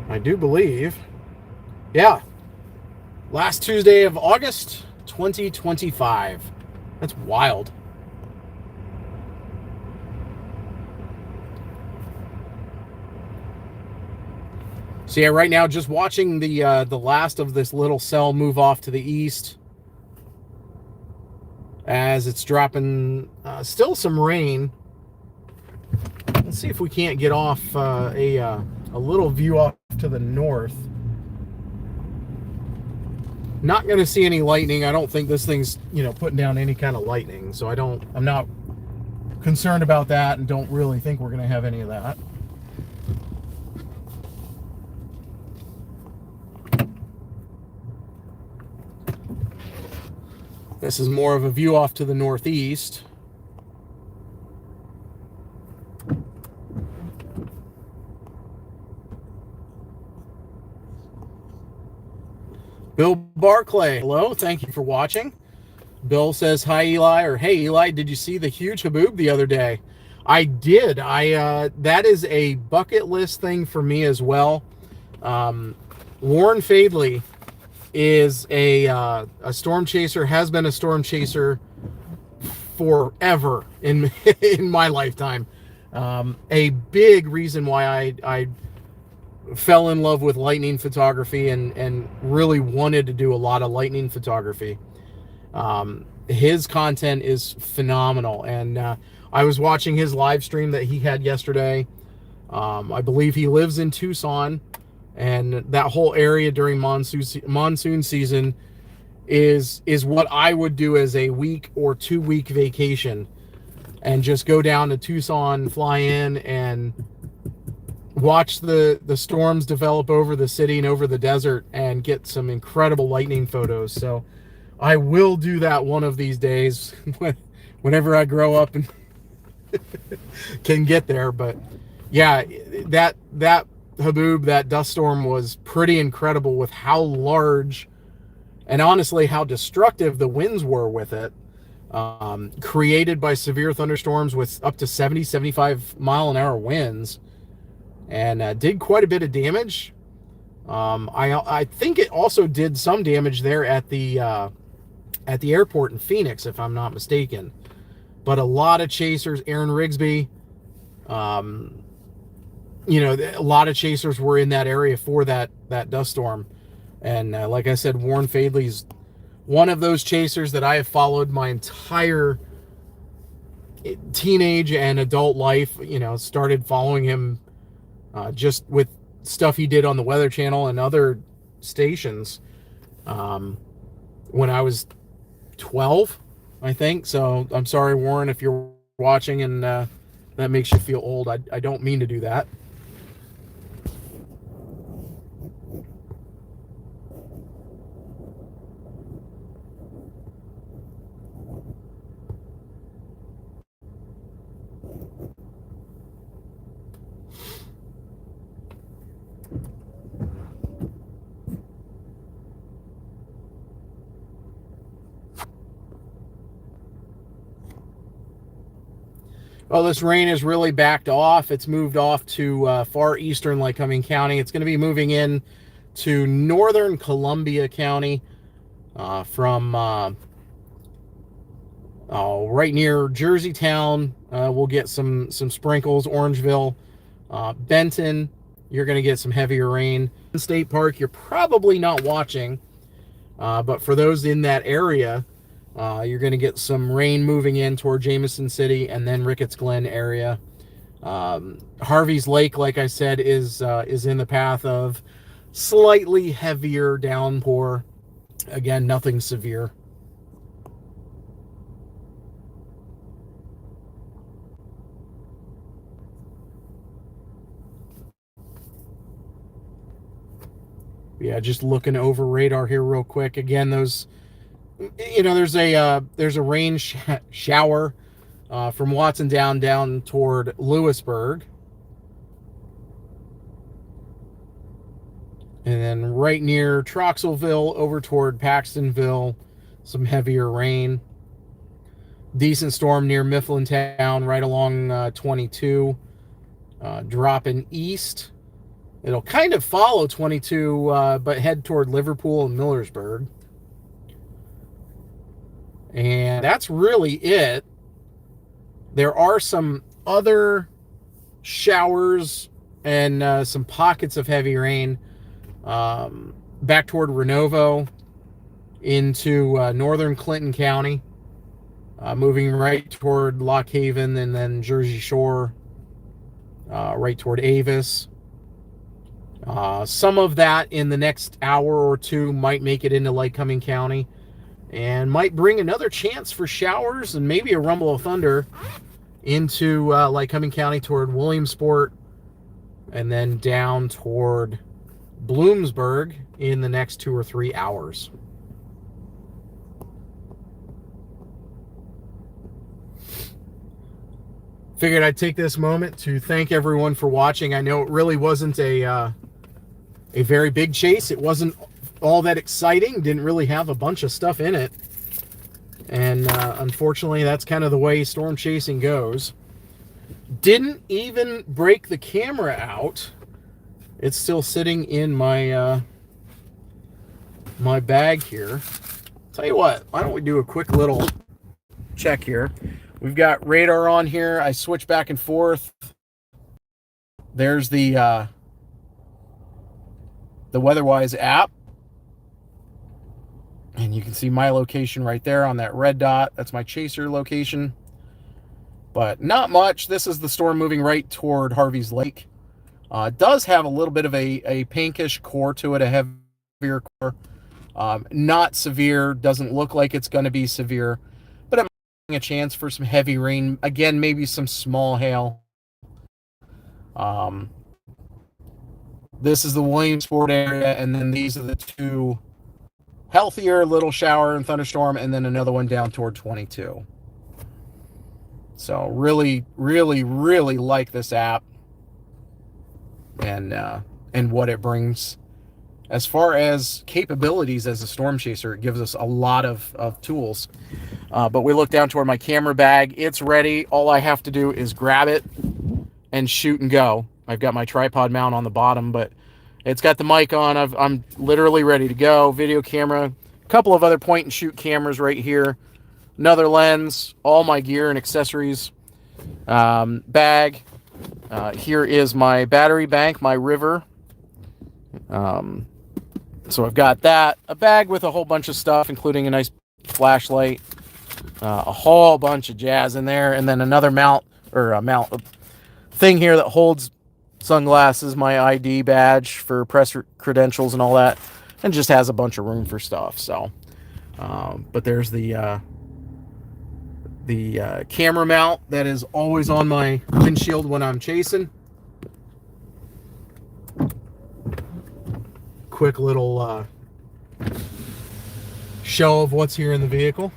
I do believe. Yeah. Last Tuesday of August, 2025. That's wild. So yeah, right now just watching the last of this little cell move off to the east as it's dropping still some rain. Let's see if we can't get off a little view off to the north. Not going to see any lightning. I don't think this thing's, putting down any kind of lightning. So I'm not concerned about that and don't really think we're going to have any of that. This is more of a view off to the northeast. Bill Barclay, hello, thank you for watching. Bill says, hi Eli, or hey Eli, did you see the huge haboob the other day? I did. That is a bucket list thing for me as well. Warren Fadley is a storm chaser, has been a storm chaser forever in my lifetime. A big reason why I fell in love with lightning photography and really wanted to do a lot of lightning photography. His content is phenomenal, and I was watching his live stream that he had yesterday. I believe he lives in Tucson, and that whole area during monsoon season is what I would do as a week or 2 week vacation, and just go down to Tucson, fly in, and watch the storms develop over the city and over the desert and get some incredible lightning photos. So I will do that one of these days whenever I grow up and can get there. But yeah, that haboob, that dust storm was pretty incredible with how large and honestly how destructive the winds were with it. Created by severe thunderstorms with up to 70-75 mile an hour winds, and did quite a bit of damage. I think it also did some damage there at the at the airport in Phoenix, if I'm not mistaken. But a lot of chasers, Aaron Rigsby, you know, a lot of chasers were in that area for that dust storm. And like I said, Warren Fadley's one of those chasers that I have followed my entire teenage and adult life. You know, started following him just with stuff he did on the Weather Channel and other stations when I was 12, I think. So I'm sorry, Warren, if you're watching and that makes you feel old. I don't mean to do that. Well, this rain has really backed off. It's moved off to far eastern Lycoming County. It's going to be moving in to northern Columbia County from right near Jerseytown. We'll get some sprinkles. Orangeville, Benton, you're going to get some heavier rain. State Park, you're probably not watching, but for those in that area, you're going to get some rain moving in toward Jameson City and then Ricketts Glen area. Harvey's Lake, like I said, is in the path of slightly heavier downpour. Again, nothing severe. Yeah, just looking over radar here real quick. Again, those, you know, there's a rain shower from Watson down toward Lewisburg, and then right near Troxelville over toward Paxtonville, some heavier rain. Decent storm near Mifflintown, right along 22, dropping east. It'll kind of follow 22, but head toward Liverpool and Millersburg. And that's really it. There are some other showers and some pockets of heavy rain back toward Renovo into northern Clinton County, moving right toward Lock Haven and then Jersey Shore, right toward Avis. Some of that in the next hour or two might make it into Lycoming County and might bring another chance for showers and maybe a rumble of thunder into Lycoming County toward Williamsport and then down toward Bloomsburg in the next 2 or 3 hours. Figured I'd take this moment to thank everyone for watching. I know it really wasn't a very big chase. It wasn't all that exciting. Didn't really have a bunch of stuff in it. And unfortunately, that's kind of the way storm chasing goes. Didn't even break the camera out. It's still sitting in my my bag here. Tell you what, why don't we do a quick little check here. We've got radar on here. I switch back and forth. There's the WeatherWise app. And you can see my location right there on that red dot. That's my chaser location. But not much. This is the storm moving right toward Harvey's Lake. It does have a little bit of a pinkish core to it, a heavier core. Not severe. Doesn't look like it's going to be severe. But I'm having a chance for some heavy rain. Again, maybe some small hail. This is the Williamsport area, and then these are the two healthier little shower and thunderstorm, and then another one down toward 22. So really, really, really like this app and what it brings. As far as capabilities as a storm chaser, it gives us a lot of tools. But we look down toward my camera bag. It's ready. All I have to do is grab it and shoot and go. I've got my tripod mount on the bottom, but it's got the mic on. I'm literally ready to go. Video camera, A couple of other point and shoot cameras right here. Another lens, all my gear and accessories. Bag. Here is my battery bank, my River. So I've got that. A bag with a whole bunch of stuff, including a nice flashlight. A whole bunch of jazz in there. And then another a thing here that holds sunglasses, my ID badge for press credentials and all that. And just has a bunch of room for stuff. So, but there's the camera mount that is always on my windshield when I'm chasing. Quick little show of what's here in the vehicle.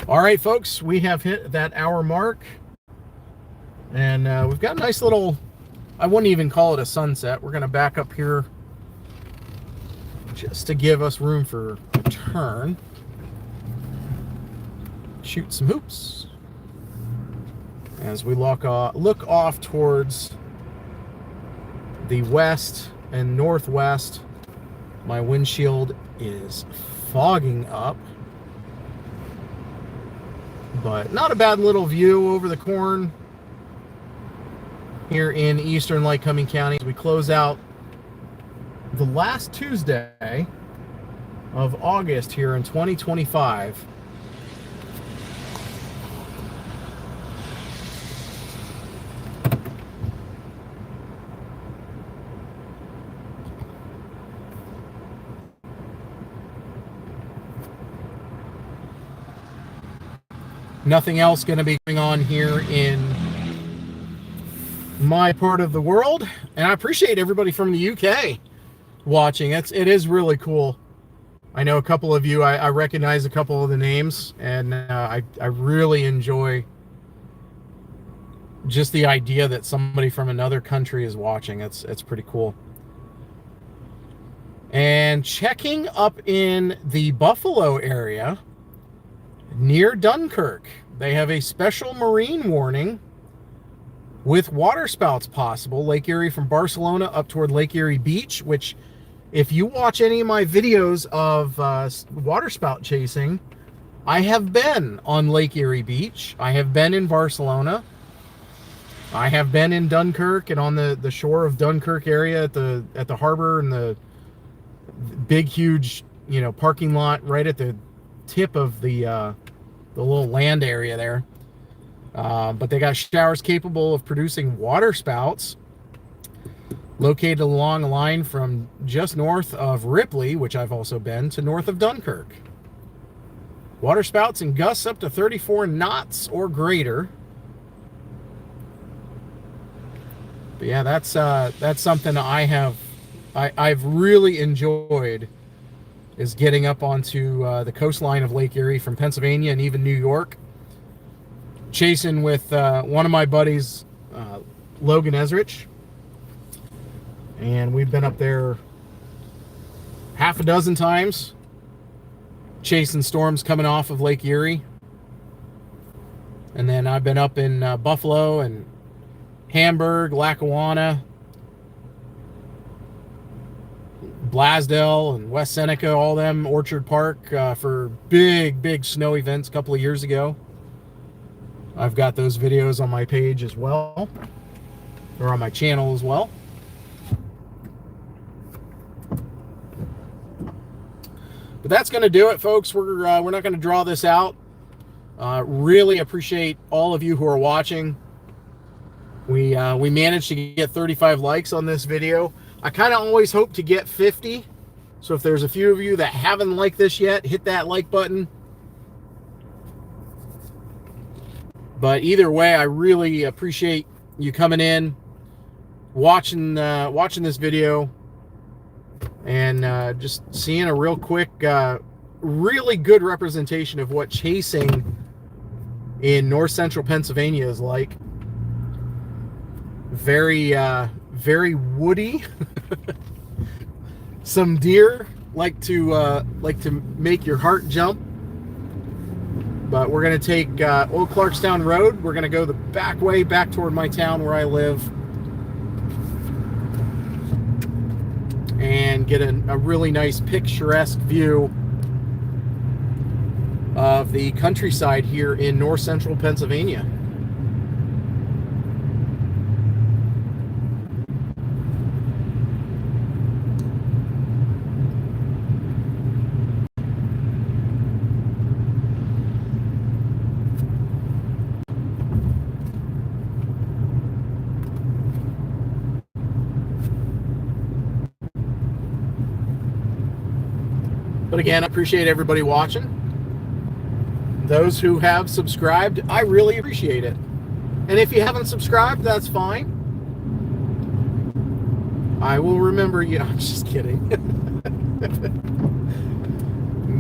All right, folks, we have hit that hour mark. And we've got a nice little, I wouldn't even call it a sunset. We're going to back up here just to give us room for a turn. Shoot some hoops. As we look off towards the west and northwest, my windshield is fogging up. But not a bad little view over the corn here in eastern Lycoming County as we close out the last Tuesday of August here in 2025. Nothing else going to be going on here in my part of the world, and I appreciate everybody from the UK watching. It is really cool. I know a couple of you, I recognize a couple of the names, and I really enjoy just the idea that somebody from another country is watching. It's pretty cool. And checking up in the Buffalo area near Dunkirk, they have a special marine warning with waterspouts possible. Lake Erie from Barcelona up toward Lake Erie Beach, which if you watch any of my videos of waterspout chasing, I have been on Lake Erie Beach. I have been in Barcelona. I have been in Dunkirk and on the shore of Dunkirk area at the harbor and the big, huge, parking lot right at the tip of the little land area there. But they got showers capable of producing water spouts located along a line from just north of Ripley, which I've also been, to north of Dunkirk. Water spouts and gusts up to 34 knots or greater. But yeah, that's something I've really enjoyed, is getting up onto the coastline of Lake Erie from Pennsylvania and even New York. Chasing with one of my buddies, Logan Ezrich. And we've been up there half a dozen times, chasing storms coming off of Lake Erie. And then I've been up in Buffalo and Hamburg, Lackawanna, Blasdell and West Seneca, all them, Orchard Park, for big snow events a couple of years ago. I've got those videos on my page as well, or on my channel as well. But that's going to do it, folks. We're not going to draw this out. Really appreciate all of you who are watching. We managed to get 35 likes on this video. I kind of always hope to get 50. So if there's a few of you that haven't liked this yet, hit that like button. But either way, I really appreciate you coming in, watching this video, and just seeing a real quick, really good representation of what chasing in north central Pennsylvania is like. Very woody. Some deer like to make your heart jump. But we're going to take Old Clarkstown Road. We're going to go the back way, back toward my town where I live, and get a really nice picturesque view of the countryside here in north central Pennsylvania. But again, I appreciate everybody watching. Those who have subscribed, I really appreciate it. And if you haven't subscribed, that's fine. I will remember you. I'm just kidding.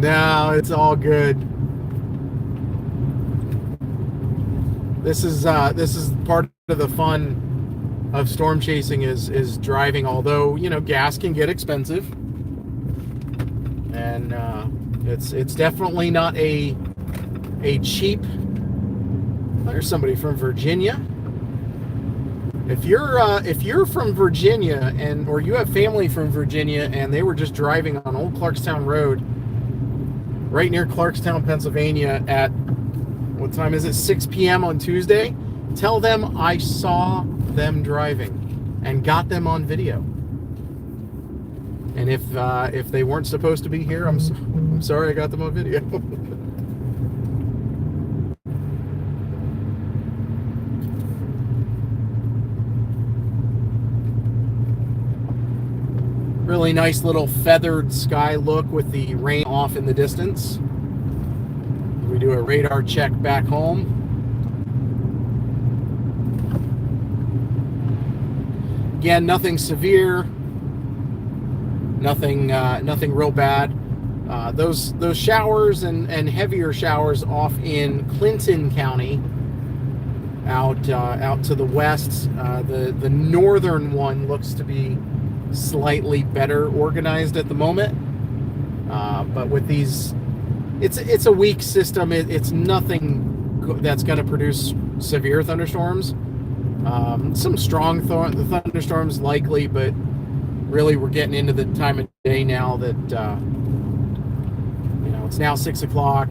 No, it's all good. This is part of the fun of storm chasing is driving. Although, you know, gas can get expensive, and it's definitely not a cheap. There's somebody from Virginia. If you're from Virginia or you have family from Virginia and they were just driving on Old Clarkstown Road right near Clarkstown, Pennsylvania at, what time is it, 6 p.m. on Tuesday, tell them I saw them driving and got them on video. And if they weren't supposed to be here, I'm sorry I got them on video. Really nice little feathered sky look with the rain off in the distance. We do a radar check back home. Again, nothing severe, nothing real bad. Those showers and heavier showers off in Clinton County, out to the west. The northern one looks to be slightly better organized at the moment, but with these, it's a weak system. It's nothing that's going to produce severe thunderstorms. Some strong thunderstorms likely, but really we're getting into the time of day now that you know, it's now 6 o'clock.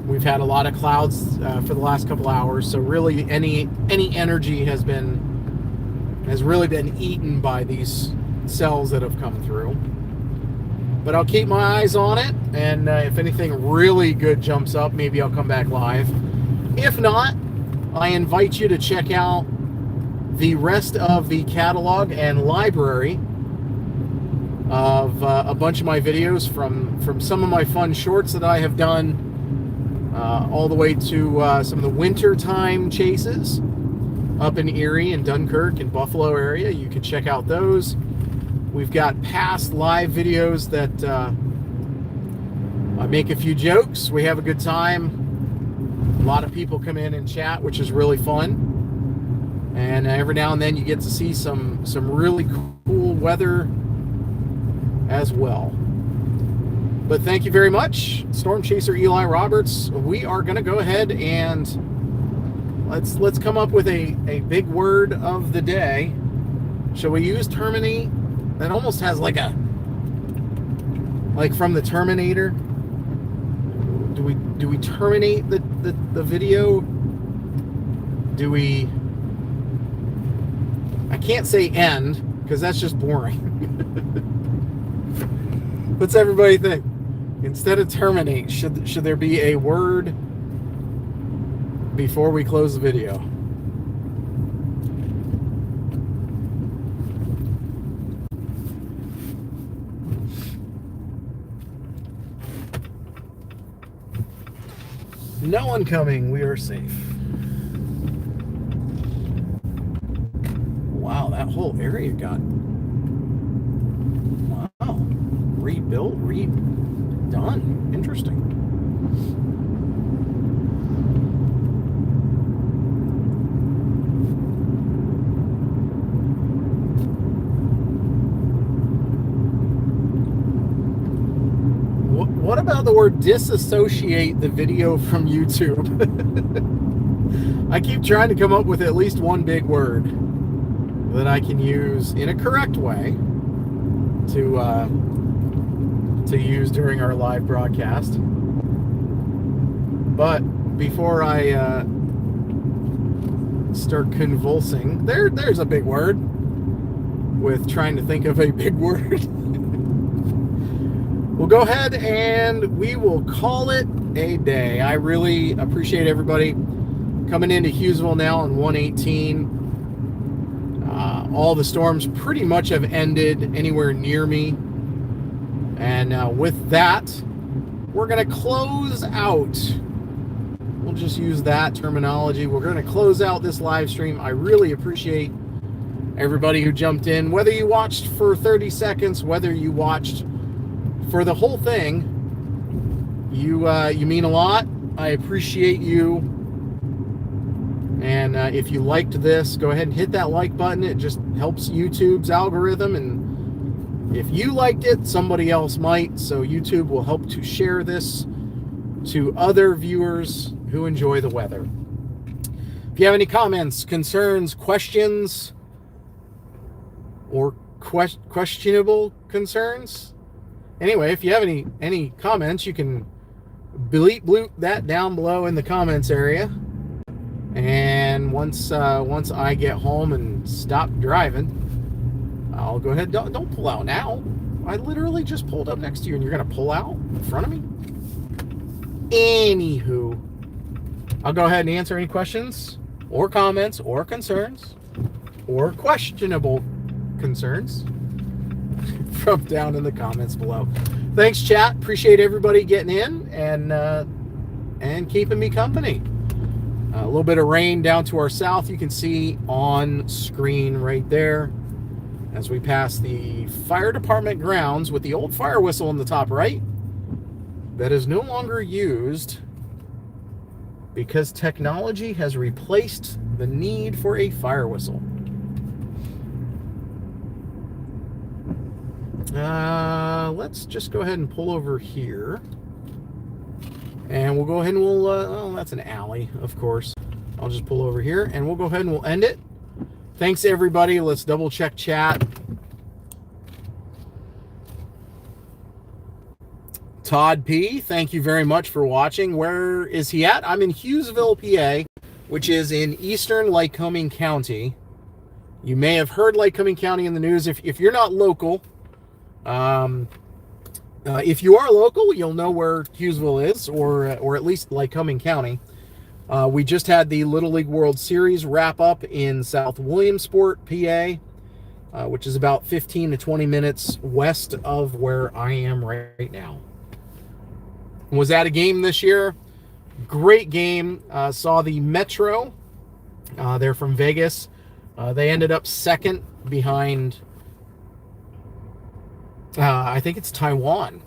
We've had a lot of clouds for the last couple hours, so really any energy has really been eaten by these cells that have come through. But I'll keep my eyes on it, and if anything really good jumps up, maybe I'll come back live. If not, I invite you to check out the rest of the catalog and library of a bunch of my videos, from some of my fun shorts that I have done all the way to some of the wintertime chases up in Erie and Dunkirk and Buffalo area. You can check out those. We've got past live videos that I make a few jokes. We have a good time. A lot of people come in and chat, which is really fun. And every now and then you get to see some really cool weather as well. But thank you very much, Storm Chaser Eli Roberts. We are going to go ahead and let's come up with a big word of the day. Shall we use terminate? That almost has like from the Terminator. Do we terminate the video? Do we? I can't say end because that's just boring. What's everybody think? Instead of terminate, should there be a word before we close the video? No one coming. We are safe. Wow, that whole area got rebuilt, redone. Interesting. What about the word disassociate the video from YouTube. I keep trying to come up with at least one big word that I can use in a correct way to use during our live broadcast. But before I start convulsing, there's a big word with trying to think of a big word. We'll go ahead and we will call it a day. I really appreciate everybody coming into Hughesville now on 118. All the storms pretty much have ended anywhere near me. And with that, we're going to close out. We'll just use that terminology. We're going to close out this live stream. I really appreciate everybody who jumped in, whether you watched for 30 seconds, whether you watched for the whole thing. You mean a lot. I appreciate you. And if you liked this, go ahead and hit that like button. It just helps YouTube's algorithm. And if you liked it, somebody else might. So YouTube will help to share this to other viewers who enjoy the weather. If you have any comments, concerns, questions, or questionable concerns, anyway, if you have any comments, you can bleep that down below in the comments area. And once I get home and stop driving, I'll go ahead. Don't pull out now. I literally just pulled up next to you, and you're gonna pull out in front of me. Anywho, I'll go ahead and answer any questions or comments or concerns or questionable concerns from down in the comments below. Thanks, chat. Appreciate everybody getting in and keeping me company. A little bit of rain down to our south. You can see on screen right there as we pass the fire department grounds with the old fire whistle in the top right that is no longer used because technology has replaced the need for a fire whistle. Let's just go ahead and pull over here. And we'll go ahead and oh, that's an alley, of course. I'll just pull over here and we'll go ahead and we'll end it. Thanks, everybody. Let's double check chat. Todd P., thank you very much for watching. Where is he at? I'm in Hughesville, PA, which is in eastern Lycoming County. You may have heard Lycoming County in the news. If you're not local, if you are local, you'll know where Hughesville is, or at least Lycoming County. We just had the Little League World Series wrap up in South Williamsport, PA, which is about 15 to 20 minutes west of where I am right now. Was at a game this year. Great game. Saw the Metro. They're from Vegas. They ended up second behind I think it's Taiwan.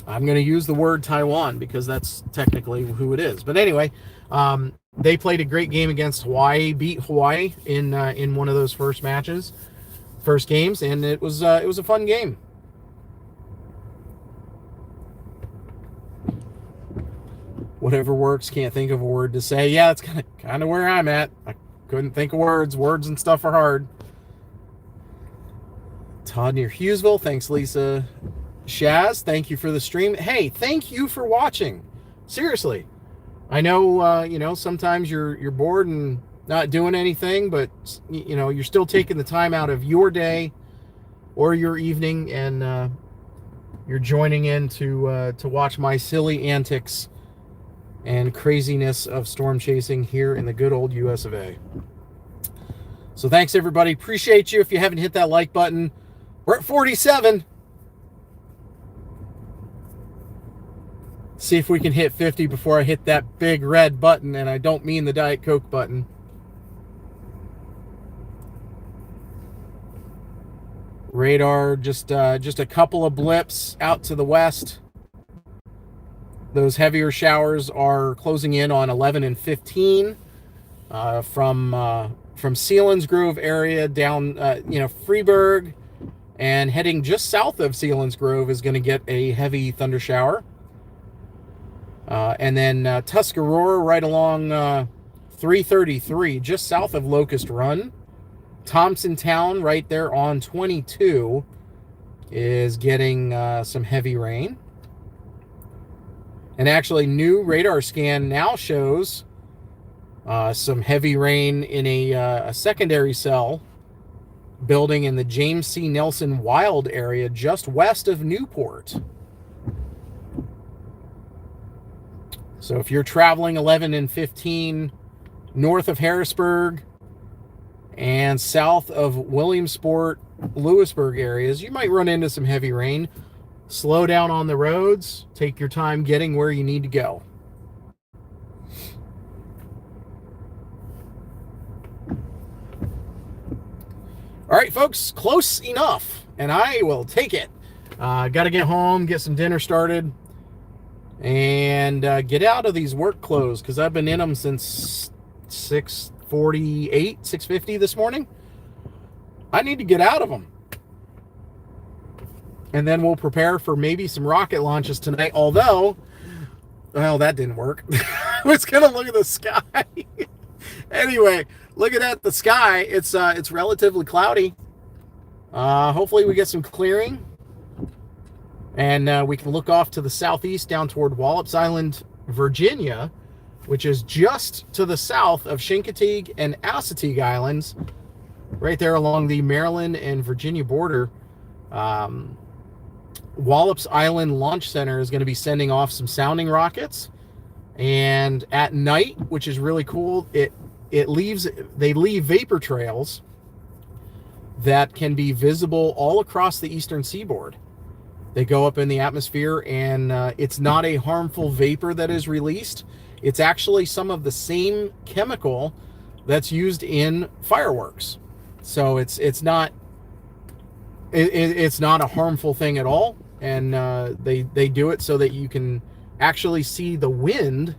I'm going to use the word Taiwan because that's technically who it is. But anyway, they played a great game against Hawaii, beat Hawaii in one of those first games, and it was a fun game. Whatever works. Can't think of a word to say. Yeah, that's kind of where I'm at. I couldn't think of words. Words and stuff are hard. Todd near Hughesville. Thanks, Lisa. Shaz, thank you for the stream. Hey, thank you for watching. Seriously. I know, sometimes you're bored and not doing anything, but, you're still taking the time out of your day or your evening, and you're joining in to watch my silly antics and craziness of storm chasing here in the good old US of A. So thanks, everybody. Appreciate you. If you haven't hit that like button, we're at 47. See if we can hit 50 before I hit that big red button, and I don't mean the Diet Coke button. Radar, just a couple of blips out to the west. Those heavier showers are closing in on 11 and 15 from Sealands Grove area down, Freeburg, and heading just south of Sealands Grove is going to get a heavy thunder shower. And then Tuscarora right along 333, just south of Locust Run. Thompson Town right there on 22 is getting some heavy rain. And actually, new radar scan now shows some heavy rain in a secondary cell building in the James C. Nelson Wild area just west of Newport. So if you're traveling 11 and 15 north of Harrisburg and south of Williamsport, Lewisburg areas, you might run into some heavy rain. Slow down on the roads. Take your time getting where you need to go. All right, folks, close enough, and I will take it. Got to get home, get some dinner started, and get out of these work clothes because I've been in them since 6:48, 6:50 this morning. I need to get out of them. And then we'll prepare for maybe some rocket launches tonight, although, well, that didn't work. I was going to look at the sky. Anyway, looking at the sky, it's relatively cloudy. Hopefully we get some clearing. And we can look off to the southeast down toward Wallops Island, Virginia, which is just to the south of Chincoteague and Assateague Islands, right there along the Maryland and Virginia border. Wallops Island Launch Center is going to be sending off some sounding rockets. And at night, which is really cool, they leave vapor trails that can be visible all across the eastern seaboard. They go up in the atmosphere, and it's not a harmful vapor that is released. It's actually some of the same chemical that's used in fireworks. So it's not a harmful thing at all. And they do it so that you can actually see the wind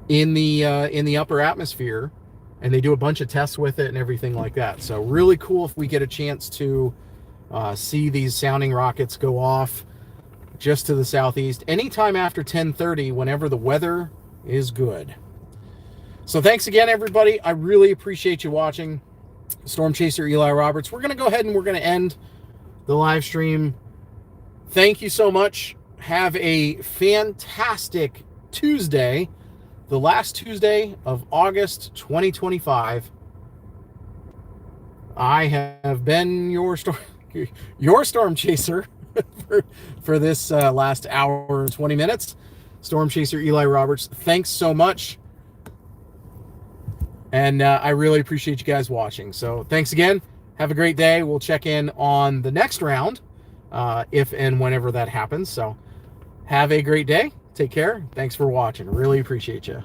in the upper atmosphere, and they do a bunch of tests with it and everything like that. So really cool if we get a chance to see these sounding rockets go off just to the southeast anytime after 10:30, whenever the weather is good. So thanks again, everybody. I really appreciate you watching. Storm Chaser Eli Roberts. We're going to go ahead and we're going to end the live stream. Thank you so much. Have a fantastic Tuesday, the last Tuesday of August 2025. I have been your Storm Chaser for this last hour and 20 minutes. Storm Chaser Eli Roberts. Thanks so much. And I really appreciate you guys watching. So thanks again. Have a great day. We'll check in on the next round if and whenever that happens. So have a great day. Take care. Thanks for watching. Really appreciate you.